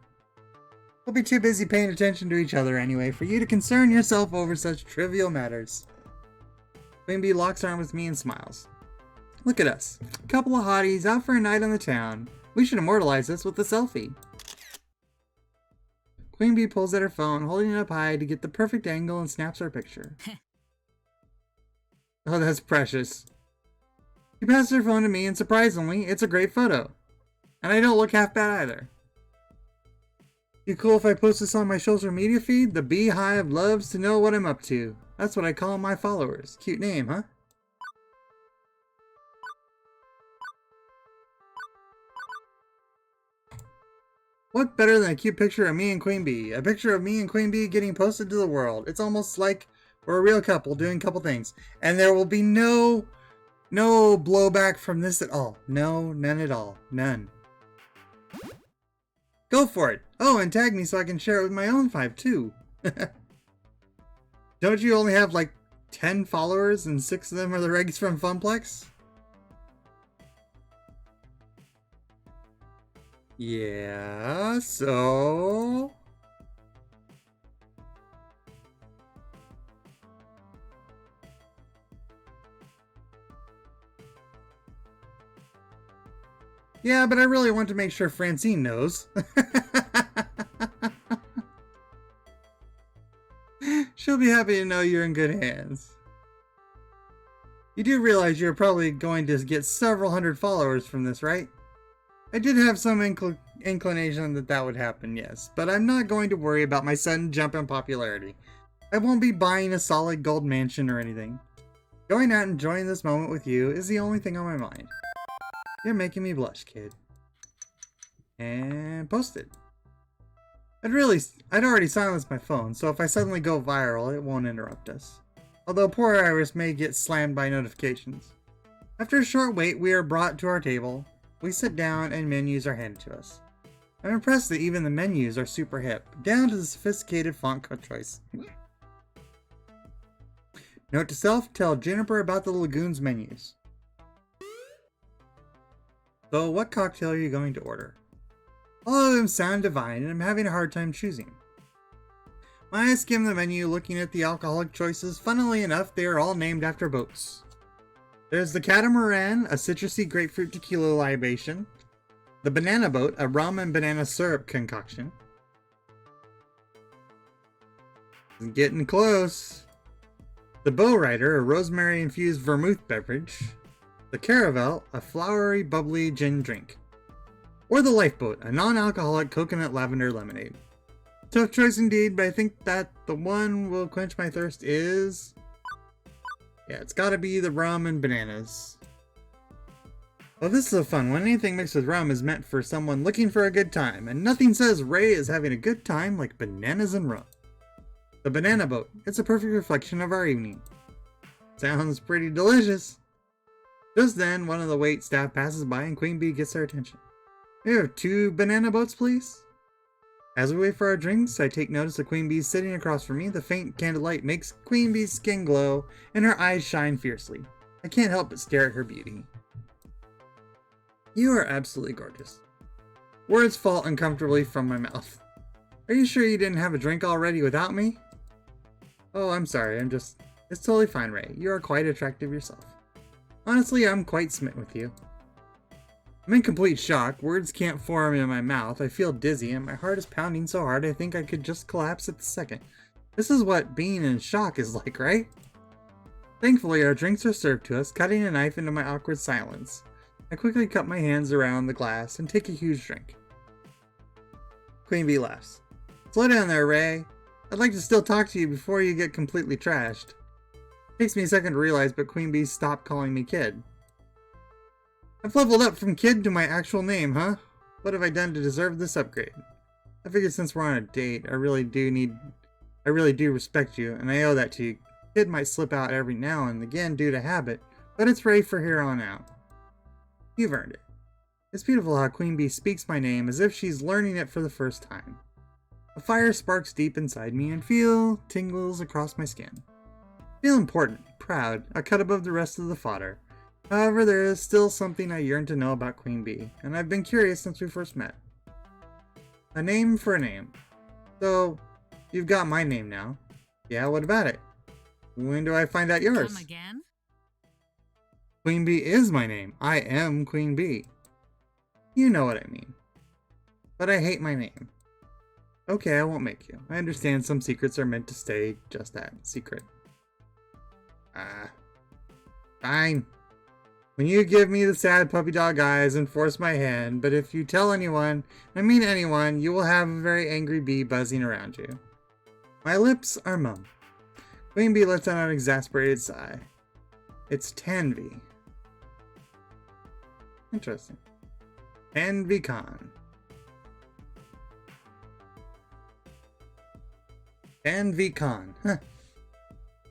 We'll be too busy paying attention to each other anyway for you to concern yourself over such trivial matters. Queen Bee locks arms with me and smiles. Look at us. A couple of hotties out for a night on the town. We should immortalize this with a selfie. Queen Bee pulls at her phone, holding it up high to get the perfect angle and snaps our picture. Oh, that's precious. She passes her phone to me, and surprisingly, it's a great photo. And I don't look half bad either. You cool if I post this on my social media feed? The Beehive loves to know what I'm up to. That's what I call my followers. Cute name, huh? What better than a cute picture of me and Queen Bee? A picture of me and Queen Bee getting posted to the world. It's almost like we're a real couple doing a couple things. And there will be no blowback from this at all. No, none at all. None. Go for it. Oh, and tag me so I can share it with my own 5 too. Don't you only have like 10 followers and 6 of them are the regs from Funplex? Yeah, so... Yeah, but I really want to make sure Francine knows. She'll be happy to know you're in good hands. You do realize you're probably going to get several hundred followers from this, right? I did have some inclination that would happen, yes, but I'm not going to worry about my sudden jump in popularity. I won't be buying a solid gold mansion or anything. Going out and enjoying this moment with you is the only thing on my mind. You're making me blush, kid. And posted. I'd already silenced my phone, so if I suddenly go viral, it won't interrupt us. Although poor Iris may get slammed by notifications. After a short wait, we are brought to our table. We sit down and menus are handed to us. I'm impressed that even the menus are super hip, down to the sophisticated font choice. Note to self, tell Juniper about the Lagoon's menus. So, what cocktail are you going to order? All of them sound divine, and I'm having a hard time choosing. When I skim the menu looking at the alcoholic choices, funnily enough, they are all named after boats. There's the catamaran, a citrusy grapefruit tequila libation. The banana boat, a rum and banana syrup concoction. Getting close. The Bow Rider, a rosemary-infused vermouth beverage. The Caravel, a flowery, bubbly gin drink. Or the Lifeboat, a non-alcoholic coconut lavender lemonade. Tough choice indeed, but I think that the one will quench my thirst is... yeah, it's gotta be the rum and bananas. Well, this is a fun one. Anything mixed with rum is meant for someone looking for a good time, and nothing says Ray is having a good time like bananas and rum. The Banana Boat. It's a perfect reflection of our evening. Sounds pretty delicious. Just then, one of the wait staff passes by and Queen Bee gets their attention. We have 2 banana boats, please? As we wait for our drinks, I take notice of Queen Bee sitting across from me. The faint candlelight makes Queen Bee's skin glow, and her eyes shine fiercely. I can't help but stare at her beauty. You are absolutely gorgeous. Words fall uncomfortably from my mouth. Are you sure you didn't have a drink already without me? Oh, I'm sorry, it's totally fine, Ray. You are quite attractive yourself. Honestly, I'm quite smitten with you. I'm in complete shock. Words can't form in my mouth. I feel dizzy, and my heart is pounding so hard I think I could just collapse at the second. This is what being in shock is like, right? Thankfully, our drinks are served to us, cutting a knife into my awkward silence. I quickly cup my hands around the glass and take a huge drink. Queen Bee laughs. Slow down there, Ray. I'd like to still talk to you before you get completely trashed. Takes me a second to realize, but Queen Bee stopped calling me kid. I've leveled up from kid to my actual name, huh? What have I done to deserve this upgrade? I figured since we're on a date, I really do respect you, and I owe that to you. Kid might slip out every now and again due to habit, but it's Ray for here on out. You've earned it. It's beautiful how Queen Bee speaks my name as if she's learning it for the first time. A fire sparks deep inside me and feel tingles across my skin. Feel important, proud, a cut above the rest of the fodder. However, there is still something I yearn to know about Queen Bee, and I've been curious since we first met. A name for a name. So, you've got my name now. Yeah, what about it? When do I find out yours? Come again? Queen Bee is my name. I am Queen Bee. You know what I mean. But I hate my name. Okay, I won't make you. I understand some secrets are meant to stay just that, secret. Fine. When you give me the sad puppy dog eyes and force my hand, but if you tell anyone, I mean anyone, you will have a very angry bee buzzing around you. My lips are mum. Queen Bee lets out an exasperated sigh. It's Tanvi. Interesting. Tanvi Khan. Tanvi Khan. Huh.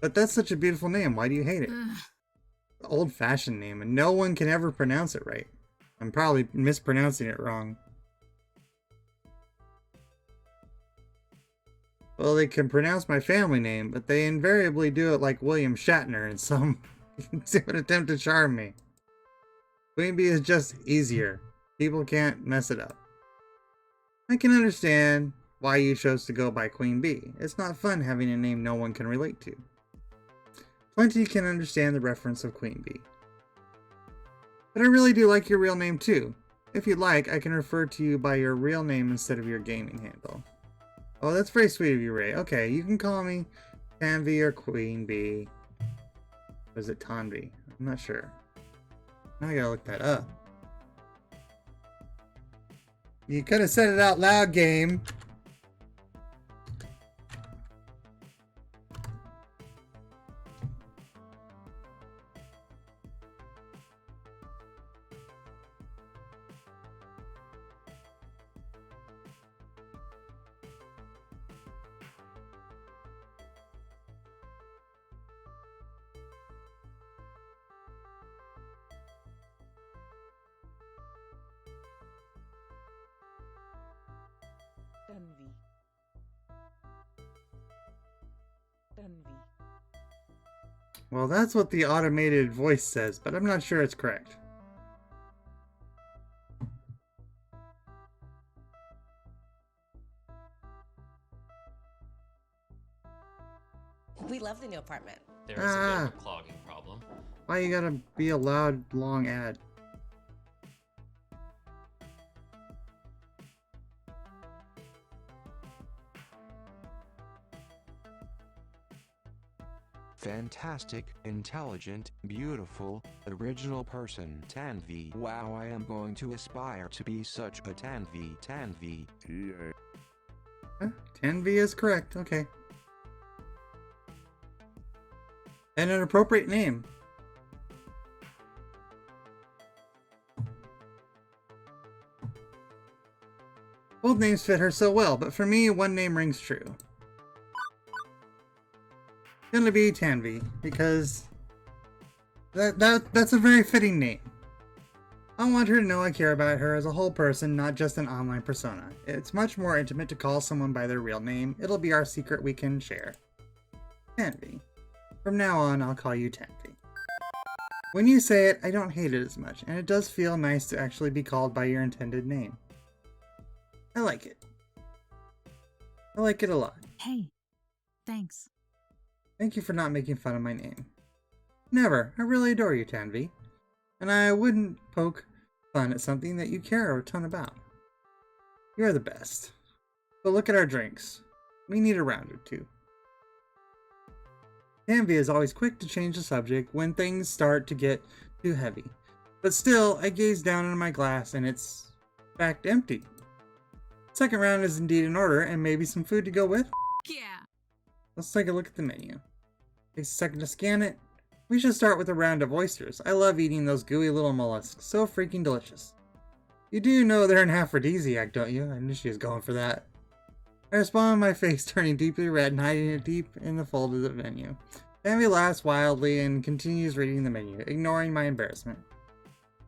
But that's such a beautiful name. Why do you hate it? Old-fashioned name, and no one can ever pronounce it right. I'm probably mispronouncing it wrong. Well, they can pronounce my family name, but they invariably do it like William Shatner in some stupid attempt to charm me. Queen Bee is just easier. People can't mess it up. I can understand why you chose to go by Queen Bee. It's not fun having a name no one can relate to. Plenty can understand the reference of Queen Bee. But I really do like your real name too. If you'd like, I can refer to you by your real name instead of your gaming handle. Oh, that's very sweet of you, Ray. Okay, you can call me Tanvi or Queen Bee. Or is it Tanvi? I'm not sure. Now I gotta look that up. You could have said it out loud, game. Tanvi. Well, that's what the automated voice says, but I'm not sure it's correct. We love the new apartment. There is a bit of a clogging problem. Why you gotta be a loud, long ad? Fantastic, intelligent, beautiful, original person. Tanvi. Wow, I am going to aspire to be such a Tanvi. Tanvi. Tanvi is correct. Okay. And an appropriate name. Both names fit her so well, but for me, one name rings true. Gonna be Tanvi, because that's a very fitting name. I want her to know I care about her as a whole person, not just an online persona. It's much more intimate to call someone by their real name. It'll be our secret we can share. Tanvi. From now on, I'll call you Tanvi. When you say it, I don't hate it as much, and it does feel nice to actually be called by your intended name. I like it. I like it a lot. Hey, thanks. Thank you for not making fun of my name. Never. I really adore you, Tanvi. And I wouldn't poke fun at something that you care a ton about. You're the best. But look at our drinks. We need a round or two. Tanvi is always quick to change the subject when things start to get too heavy. But still, I gaze down into my glass and it's, in fact, empty. Second round is indeed in order, and maybe some food to go with? Yeah. Let's take a look at the menu. Takes a second to scan it. We should start with a round of oysters. I love eating those gooey little mollusks. So freaking delicious. You do know they're an aphrodisiac, don't you? I knew she was going for that. I respond with my face turning deeply red and hiding it deep in the fold of the menu. Tanvi laughs wildly and continues reading the menu, ignoring my embarrassment.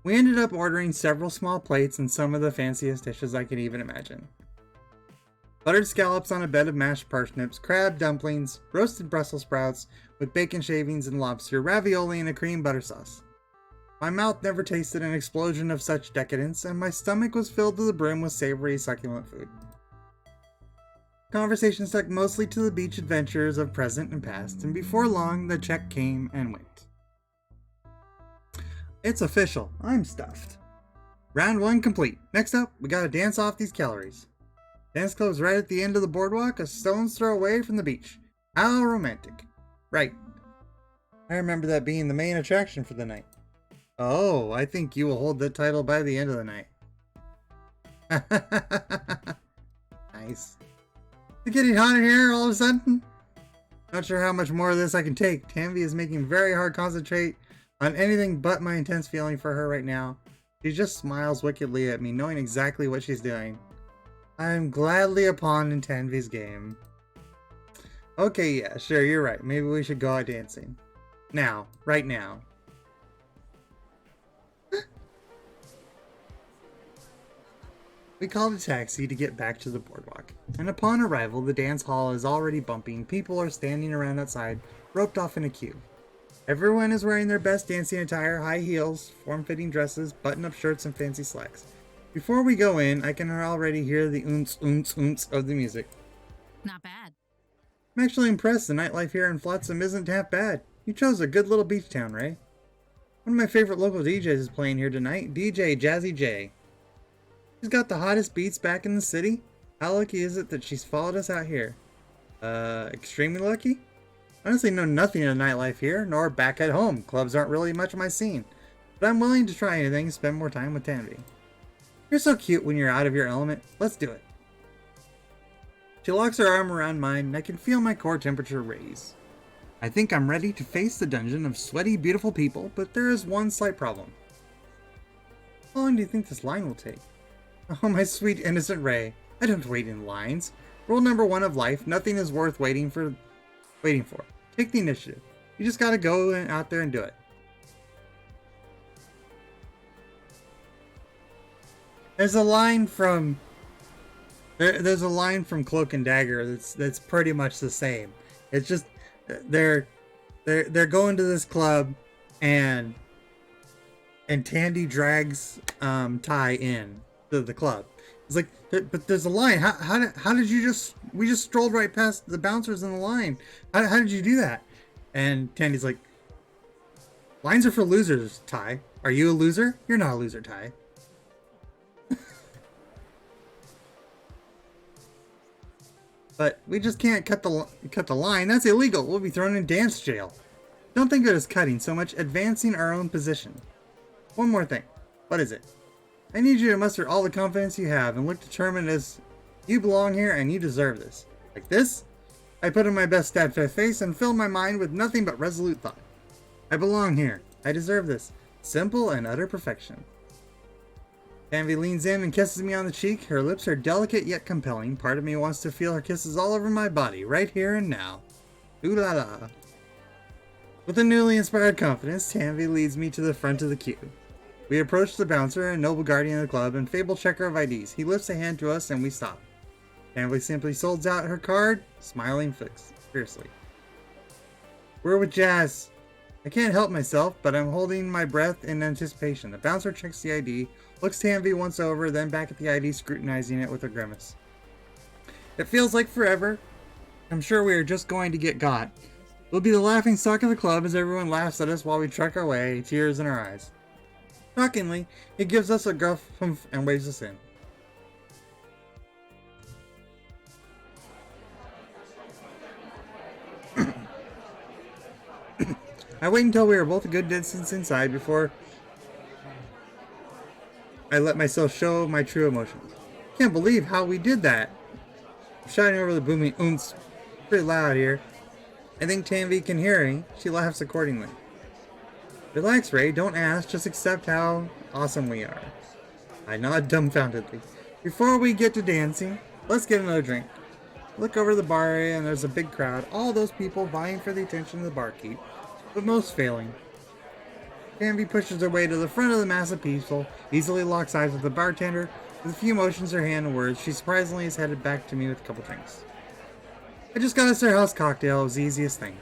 We ended up ordering several small plates and some of the fanciest dishes I could even imagine. Buttered scallops on a bed of mashed parsnips, crab dumplings, roasted Brussels sprouts with bacon shavings and lobster, ravioli and a cream butter sauce. My mouth never tasted an explosion of such decadence, and my stomach was filled to the brim with savory, succulent food. Conversation stuck mostly to the beach adventures of present and past, and before long the check came and went. It's official. I'm stuffed. Round 1 complete. Next up, we gotta dance off these calories. Dance club's right at the end of the boardwalk, a stone's throw away from the beach. How romantic. Right. I remember that being the main attraction for the night. Oh, I think you will hold that title by the end of the night. Nice. It's getting hotter here all of a sudden. Not sure how much more of this I can take. Tanvi is making very hard concentrate on anything but my intense feeling for her right now. She just smiles wickedly at me, knowing exactly what she's doing. I'm gladly a pawn in Tanvi's game. Okay, yeah, sure, you're right. Maybe we should go out dancing. Now, right now. We called a taxi to get back to the boardwalk, and upon arrival, the dance hall is already bumping. People are standing around outside, roped off in a queue. Everyone is wearing their best dancing attire, high heels, form-fitting dresses, button-up shirts, and fancy slacks. Before we go in, I can already hear the oonts, oonts, oonts of the music. Not bad. I'm actually impressed the nightlife here in Flotsam isn't half bad. You chose a good little beach town, Ray. One of my favorite local DJs is playing here tonight, DJ Jazzy J. She's got the hottest beats back in the city. How lucky is it that she's followed us out here? Extremely lucky? Honestly know nothing of nightlife here, nor back at home. Clubs aren't really much of my scene. But I'm willing to try anything and spend more time with Tanvi. You're so cute when you're out of your element. Let's do it. She locks her arm around mine and I can feel my core temperature raise. I think I'm ready to face the dungeon of sweaty, beautiful people, but there is one slight problem. How long do you think this line will take? Oh, my sweet innocent Ray. I don't wait in lines. Rule number 1 of life, nothing is worth waiting for. Take the initiative. You just gotta go out there and do it. There's a line from Cloak and Dagger that's pretty much the same. It's just they're going to this club and Tandy drags Ty in to the club. It's like, but there's a line. How did you we just strolled right past the bouncers in the line. How did you do that? And Tandy's like, Lines are for losers, Ty. Are you a loser? You're not a loser, Ty. But we just can't cut the line. That's illegal. We'll be thrown in dance jail. Don't think of it as cutting, so much advancing our own position. One more thing. What is it? I need you to muster all the confidence you have and look determined as you belong here and you deserve this. Like this? I put on my best steadfast face and fill my mind with nothing but resolute thought. I belong here. I deserve this. Simple and utter perfection. Tanvi leans in and kisses me on the cheek. Her lips are delicate yet compelling. Part of me wants to feel her kisses all over my body, right here and now. Ooh la la. With a newly inspired confidence, Tanvi leads me to the front of the queue. We approach the bouncer and noble guardian of the club and fabled checker of IDs. He lifts a hand to us and we stop. Tanvi simply holds out her card, smiling fiercely. We're with Jazz. I can't help myself, but I'm holding my breath in anticipation. The bouncer checks the ID, looks Tanvi once over, then back at the ID, scrutinizing it with a grimace. It feels like forever. I'm sure we are just going to get got. We'll be the laughing stock of the club as everyone laughs at us while we trek our way, tears in our eyes. Shockingly, he gives us a gruff humph and waves us in. I wait until we are both a good distance inside before I let myself show my true emotions. Can't believe how we did that. I'm shouting over the booming oomps pretty loud here. I think Tanvi can hear me. She laughs accordingly. Relax, Ray. Don't ask. Just accept how awesome we are. I nod dumbfoundedly. Before we get to dancing, let's get another drink. Look over the bar area and there's a big crowd. All those people vying for the attention of the barkeep, but most failing. Tanvi pushes her way to the front of the mass of people, easily locks eyes with the bartender. With a few motions, her hand and words, she surprisingly is headed back to me with a couple drinks. I just got us our house cocktail. It was the easiest thing.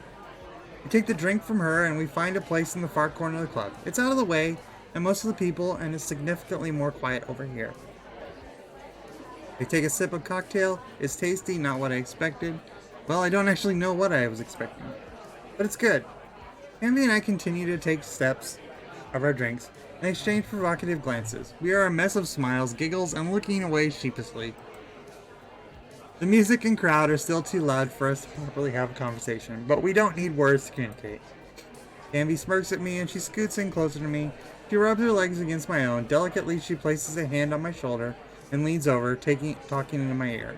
We take the drink from her and we find a place in the far corner of the club. It's out of the way, and most of the people, and it's significantly more quiet over here. I take a sip of cocktail. It's tasty, not what I expected. Well, I don't actually know what I was expecting, but it's good. Tanvi and I continue to take steps of our drinks and exchange provocative glances. We are a mess of smiles, giggles, and looking away sheepishly. The music and crowd are still too loud for us to properly have a conversation, but we don't need words to communicate. Tanvi smirks at me and she scoots in closer to me. She rubs her legs against my own. Delicately, she places a hand on my shoulder and leans over, talking into my ear.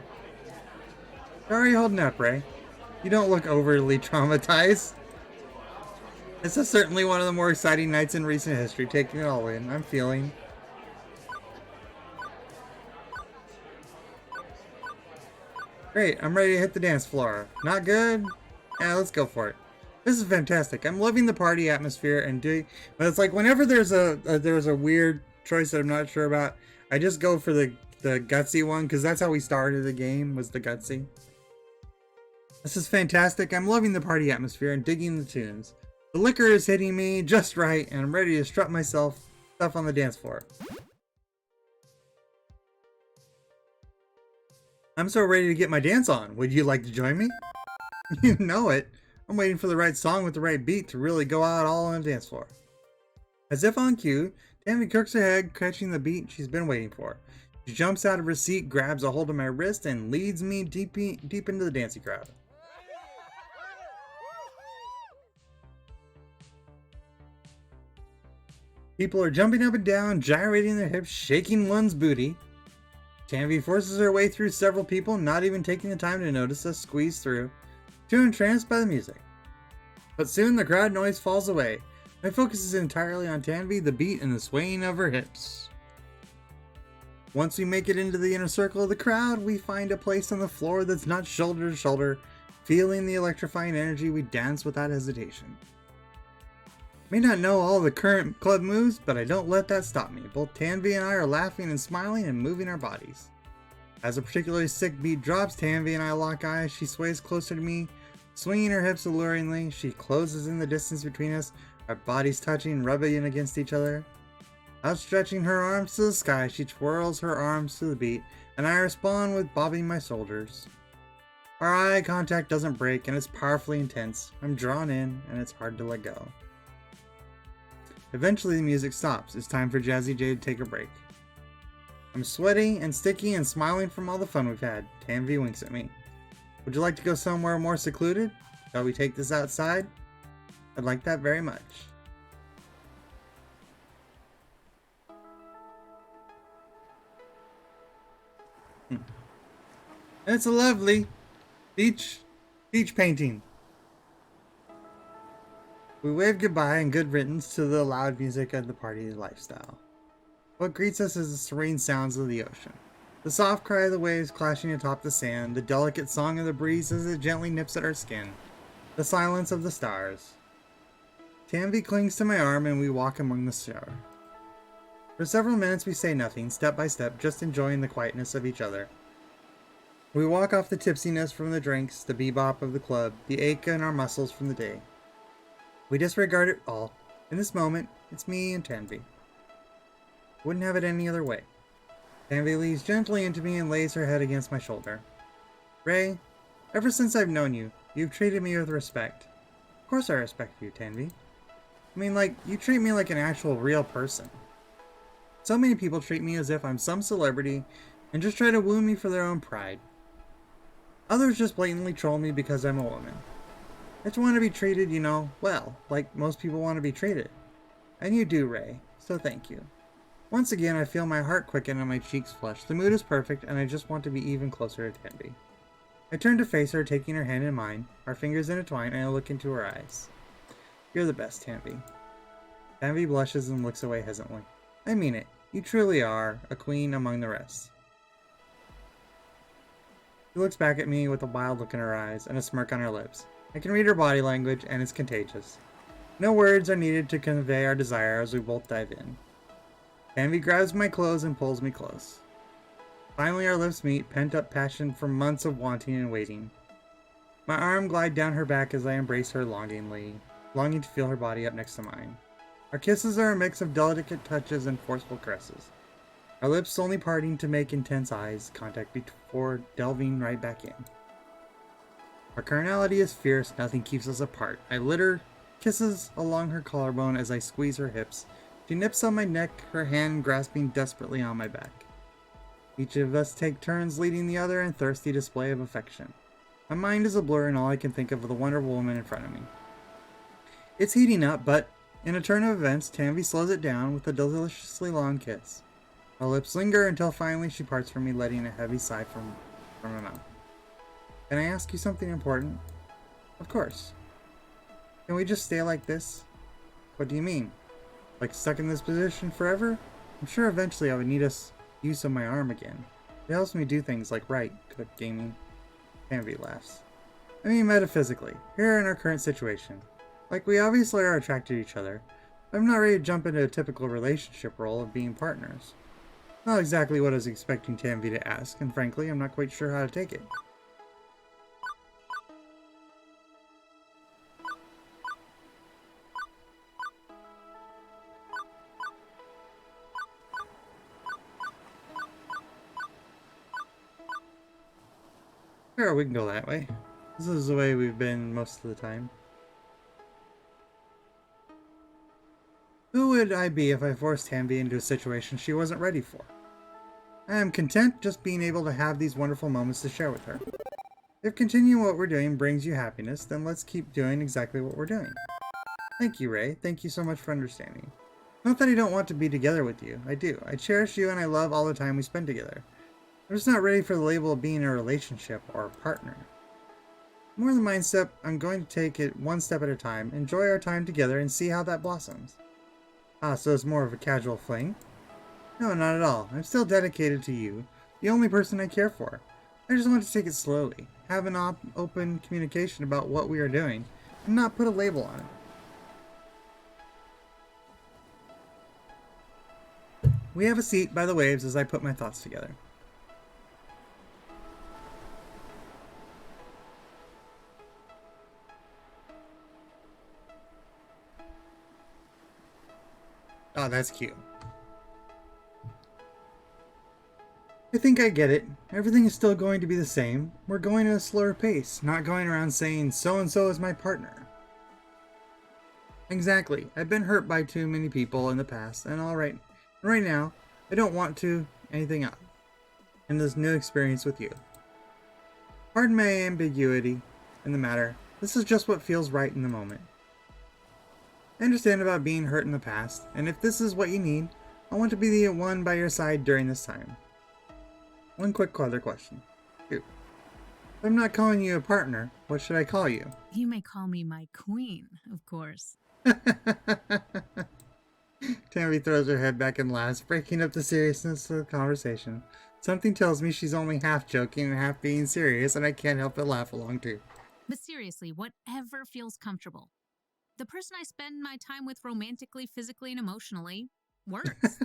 How are you holding up, Ray? You don't look overly traumatized. This is certainly one of the more exciting nights in recent history, taking it all in. I'm feeling. Great, I'm ready to hit the dance floor. Not good? Yeah, let's go for it. This is fantastic. I'm loving the party atmosphere and but it's like whenever there's a weird choice that I'm not sure about, I just go for the gutsy one, because that's how we started the game, was the gutsy. This is fantastic. I'm loving the party atmosphere and digging the tunes. The liquor is hitting me just right, and I'm ready to strut myself stuff on the dance floor. I'm so ready to get my dance on. Would you like to join me? You know it. I'm waiting for the right song with the right beat to really go out all on the dance floor. As if on cue, Tanvi cooks her head, catching the beat she's been waiting for. She jumps out of her seat, grabs a hold of my wrist, and leads me deep into the dancing crowd. People are jumping up and down, gyrating their hips, shaking one's booty. Tanvi forces her way through several people, not even taking the time to notice us squeeze through, too entranced by the music. But soon the crowd noise falls away. My focus is entirely on Tanvi, the beat, and the swaying of her hips. Once we make it into the inner circle of the crowd, we find a place on the floor that's not shoulder to shoulder. Feeling the electrifying energy, we dance without hesitation. May not know all the current club moves, but I don't let that stop me. Both Tanvi and I are laughing and smiling and moving our bodies. As a particularly sick beat drops, Tanvi and I lock eyes. She sways closer to me, swinging her hips alluringly. She closes in the distance between us, our bodies touching, rubbing against each other. Outstretching her arms to the sky, she twirls her arms to the beat, and I respond with bobbing my shoulders. Our eye contact doesn't break, and it's powerfully intense. I'm drawn in, and it's hard to let go. Eventually the music stops. It's time for Jazzy J to take a break. I'm sweaty and sticky and smiling from all the fun we've had. Tanvi winks at me. Would you like to go somewhere more secluded? Shall we take this outside? I'd like that very much. And it's a lovely beach painting. We wave goodbye and good riddance to the loud music of the party lifestyle. What greets us is the serene sounds of the ocean. The soft cry of the waves clashing atop the sand, the delicate song of the breeze as it gently nips at our skin, the silence of the stars. Tanvi clings to my arm and we walk among the shore. For several minutes we say nothing, step by step, just enjoying the quietness of each other. We walk off the tipsiness from the drinks, the bebop of the club, the ache in our muscles from the day. We disregard it all. In this moment, it's me and Tanvi. Wouldn't have it any other way. Tanvi leans gently into me and lays her head against my shoulder. Ray, ever since I've known you, you've treated me with respect. Of course I respect you, Tanvi. I mean, like, you treat me like an actual real person. So many people treat me as if I'm some celebrity and just try to woo me for their own pride. Others just blatantly troll me because I'm a woman. I just want to be treated, you know, well, like most people want to be treated. And you do, Ray, so thank you. Once again, I feel my heart quicken and my cheeks flush. The mood is perfect, and I just want to be even closer to Tanvi. I turn to face her, taking her hand in mine, our fingers intertwine, and I look into her eyes. You're the best, Tanvi. Tanvi blushes and looks away hesitantly. I mean it. You truly are a queen among the rest. She looks back at me with a wild look in her eyes and a smirk on her lips. I can read her body language, and it's contagious. No words are needed to convey our desire as we both dive in. Tanvi grabs my clothes and pulls me close. Finally our lips meet, pent-up passion from months of wanting and waiting. My arm glides down her back as I embrace her longingly, longing to feel her body up next to mine. Our kisses are a mix of delicate touches and forceful caresses. Our lips only parting to make intense eyes contact before delving right back in. Our carnality is fierce, nothing keeps us apart. I litter kisses along her collarbone as I squeeze her hips. She nips on my neck, her hand grasping desperately on my back. Each of us take turns leading the other in thirsty display of affection. My mind is a blur and all I can think of is the wonderful woman in front of me. It's heating up, but in a turn of events, Tanvi slows it down with a deliciously long kiss. Our lips linger until finally she parts from me, letting a heavy sigh from her mouth. Can I ask you something important? Of course. Can we just stay like this? What do you mean? Like stuck in this position forever? I'm sure eventually I would need use of my arm again. It helps me do things like write, cook, gaming. Tanvi laughs. I mean metaphysically, here in our current situation. Like we obviously are attracted to each other, but I'm not ready to jump into a typical relationship role of being partners. Not exactly what I was expecting Tanvi to ask, and frankly, I'm not quite sure how to take it. Sure, we can go that way. This is the way we've been most of the time. Who would I be if I forced Tanvi into a situation she wasn't ready for? I am content just being able to have these wonderful moments to share with her. If continuing what we're doing brings you happiness, then let's keep doing exactly what we're doing. Thank you, Ray. Thank you so much for understanding. Not that I don't want to be together with you. I do. I cherish you and I love all the time we spend together. I'm just not ready for the label of being in a relationship or a partner. More than mindset, I'm going to take it one step at a time, enjoy our time together, and see how that blossoms. Ah, so it's more of a casual fling? No, not at all. I'm still dedicated to you, the only person I care for. I just want to take it slowly, have an open communication about what we are doing, and not put a label on it. We have a seat by the waves as I put my thoughts together. Oh, that's cute. I think I get it. Everything is still going to be the same. We're going at a slower pace, not going around saying so-and-so is my partner. Exactly. I've been hurt by too many people in the past, and right now, I don't want to anything up in this new experience with you. Pardon my ambiguity in the matter. This is just what feels right in the moment. I understand about being hurt in the past, and if this is what you need, I want to be the one by your side during this time. One quick other question. If I'm not calling you a partner, what should I call you? You may call me my queen, of course. Tammy throws her head back and laughs, breaking up the seriousness of the conversation. Something tells me she's only half joking and half being serious, and I can't help but laugh along too. But seriously, whatever feels comfortable. The person I spend my time with romantically, physically, and emotionally works.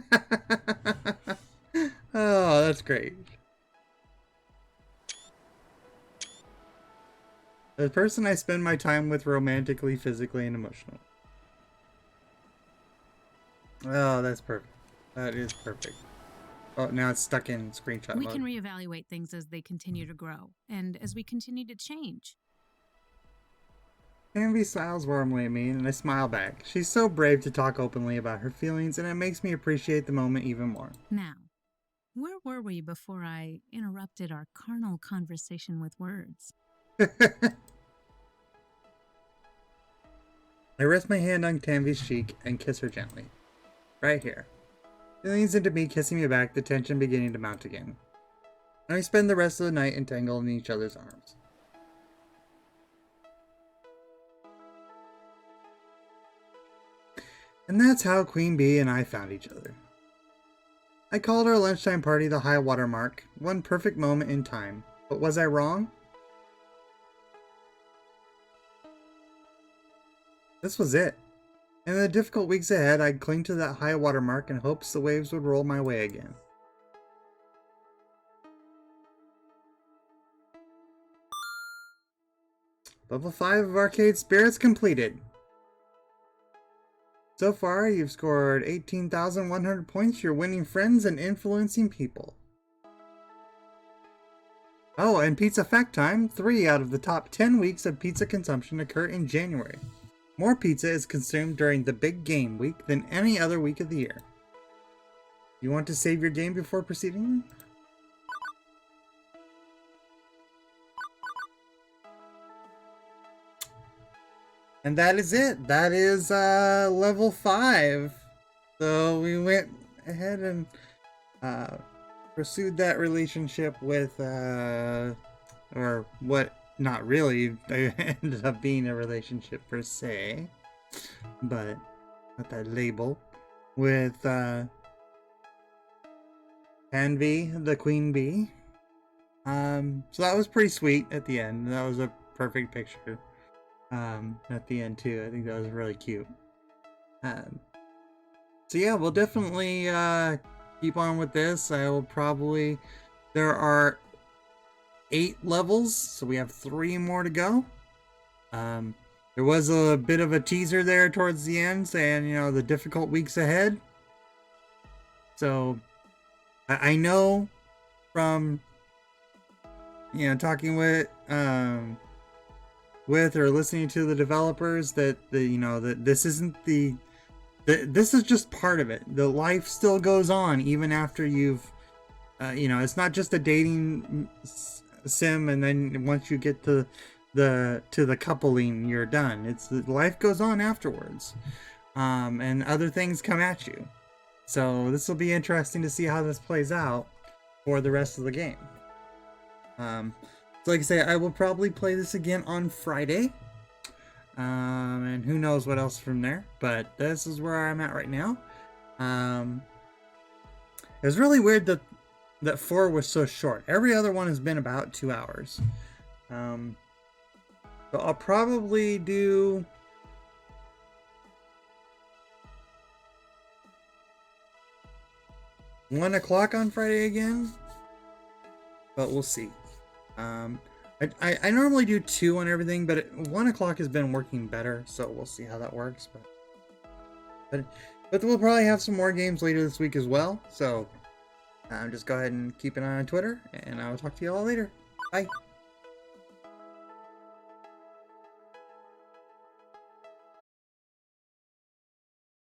Oh, that's great. The person I spend my time with romantically, physically, and emotionally. Oh, that's perfect. That is perfect. Oh, now it's stuck in screenshot We mode. can reevaluate things as they continue to grow, and as we continue to change. Envy smiles warmly at me, and I smile back. She's so brave to talk openly about her feelings, and it makes me appreciate the moment even more. Now, where were we before I interrupted our carnal conversation with words? I rest my hand on Tanvi's cheek and kiss her gently. Right here. She leans into me, kissing me back, the tension beginning to mount again. And we spend the rest of the night entangled in each other's arms. And that's how Queen Bee and I found each other. I called our lunchtime party the high water mark, one perfect moment in time. But was I wrong? This was it. In the difficult weeks ahead, I'd cling to that high water mark in hopes the waves would roll my way again. Level 5 of Arcade Spirits completed. So far, you've scored 18,100 points. You're winning friends and influencing people. Oh, and pizza fact time. 3 out of the top 10 weeks of pizza consumption occur in January. More pizza is consumed during the big game week than any other week of the year. You want to save your game before proceeding? And that is it. That is level 5. So we went ahead and pursued that relationship with, or what, not really, it ended up being a relationship per se, but got that label, with Tanvi, the Queen Bee. So that was pretty sweet at the end. That was a perfect picture. At the end too. I think that was really cute. So yeah, we'll definitely keep on with this. I will probably, there are 8 levels, so we have 3 more to go. There was a bit of a teaser there towards the end saying, you know, the difficult weeks ahead. So I know from, you know, talking with or listening to the developers that that this isn't this is just part of it. The life still goes on even after you've it's not just a dating sim and then once you get to the coupling you're done. It's life goes on afterwards, and other things come at you. So this will be interesting to see how this plays out for the rest of the game. So like I say, I will probably play this again on Friday. And who knows what else from there. But this is where I'm at right now. It was really weird that 4 was so short. Every other one has been about 2 hours. So I'll probably do... $1 o'clock on Friday again. But we'll see. I normally do 2 on everything, but 1 o'clock has been working better, so we'll see how that works. But we'll probably have some more games later this week as well. So just go ahead and keep an eye on Twitter, and I will talk to you all later. Bye.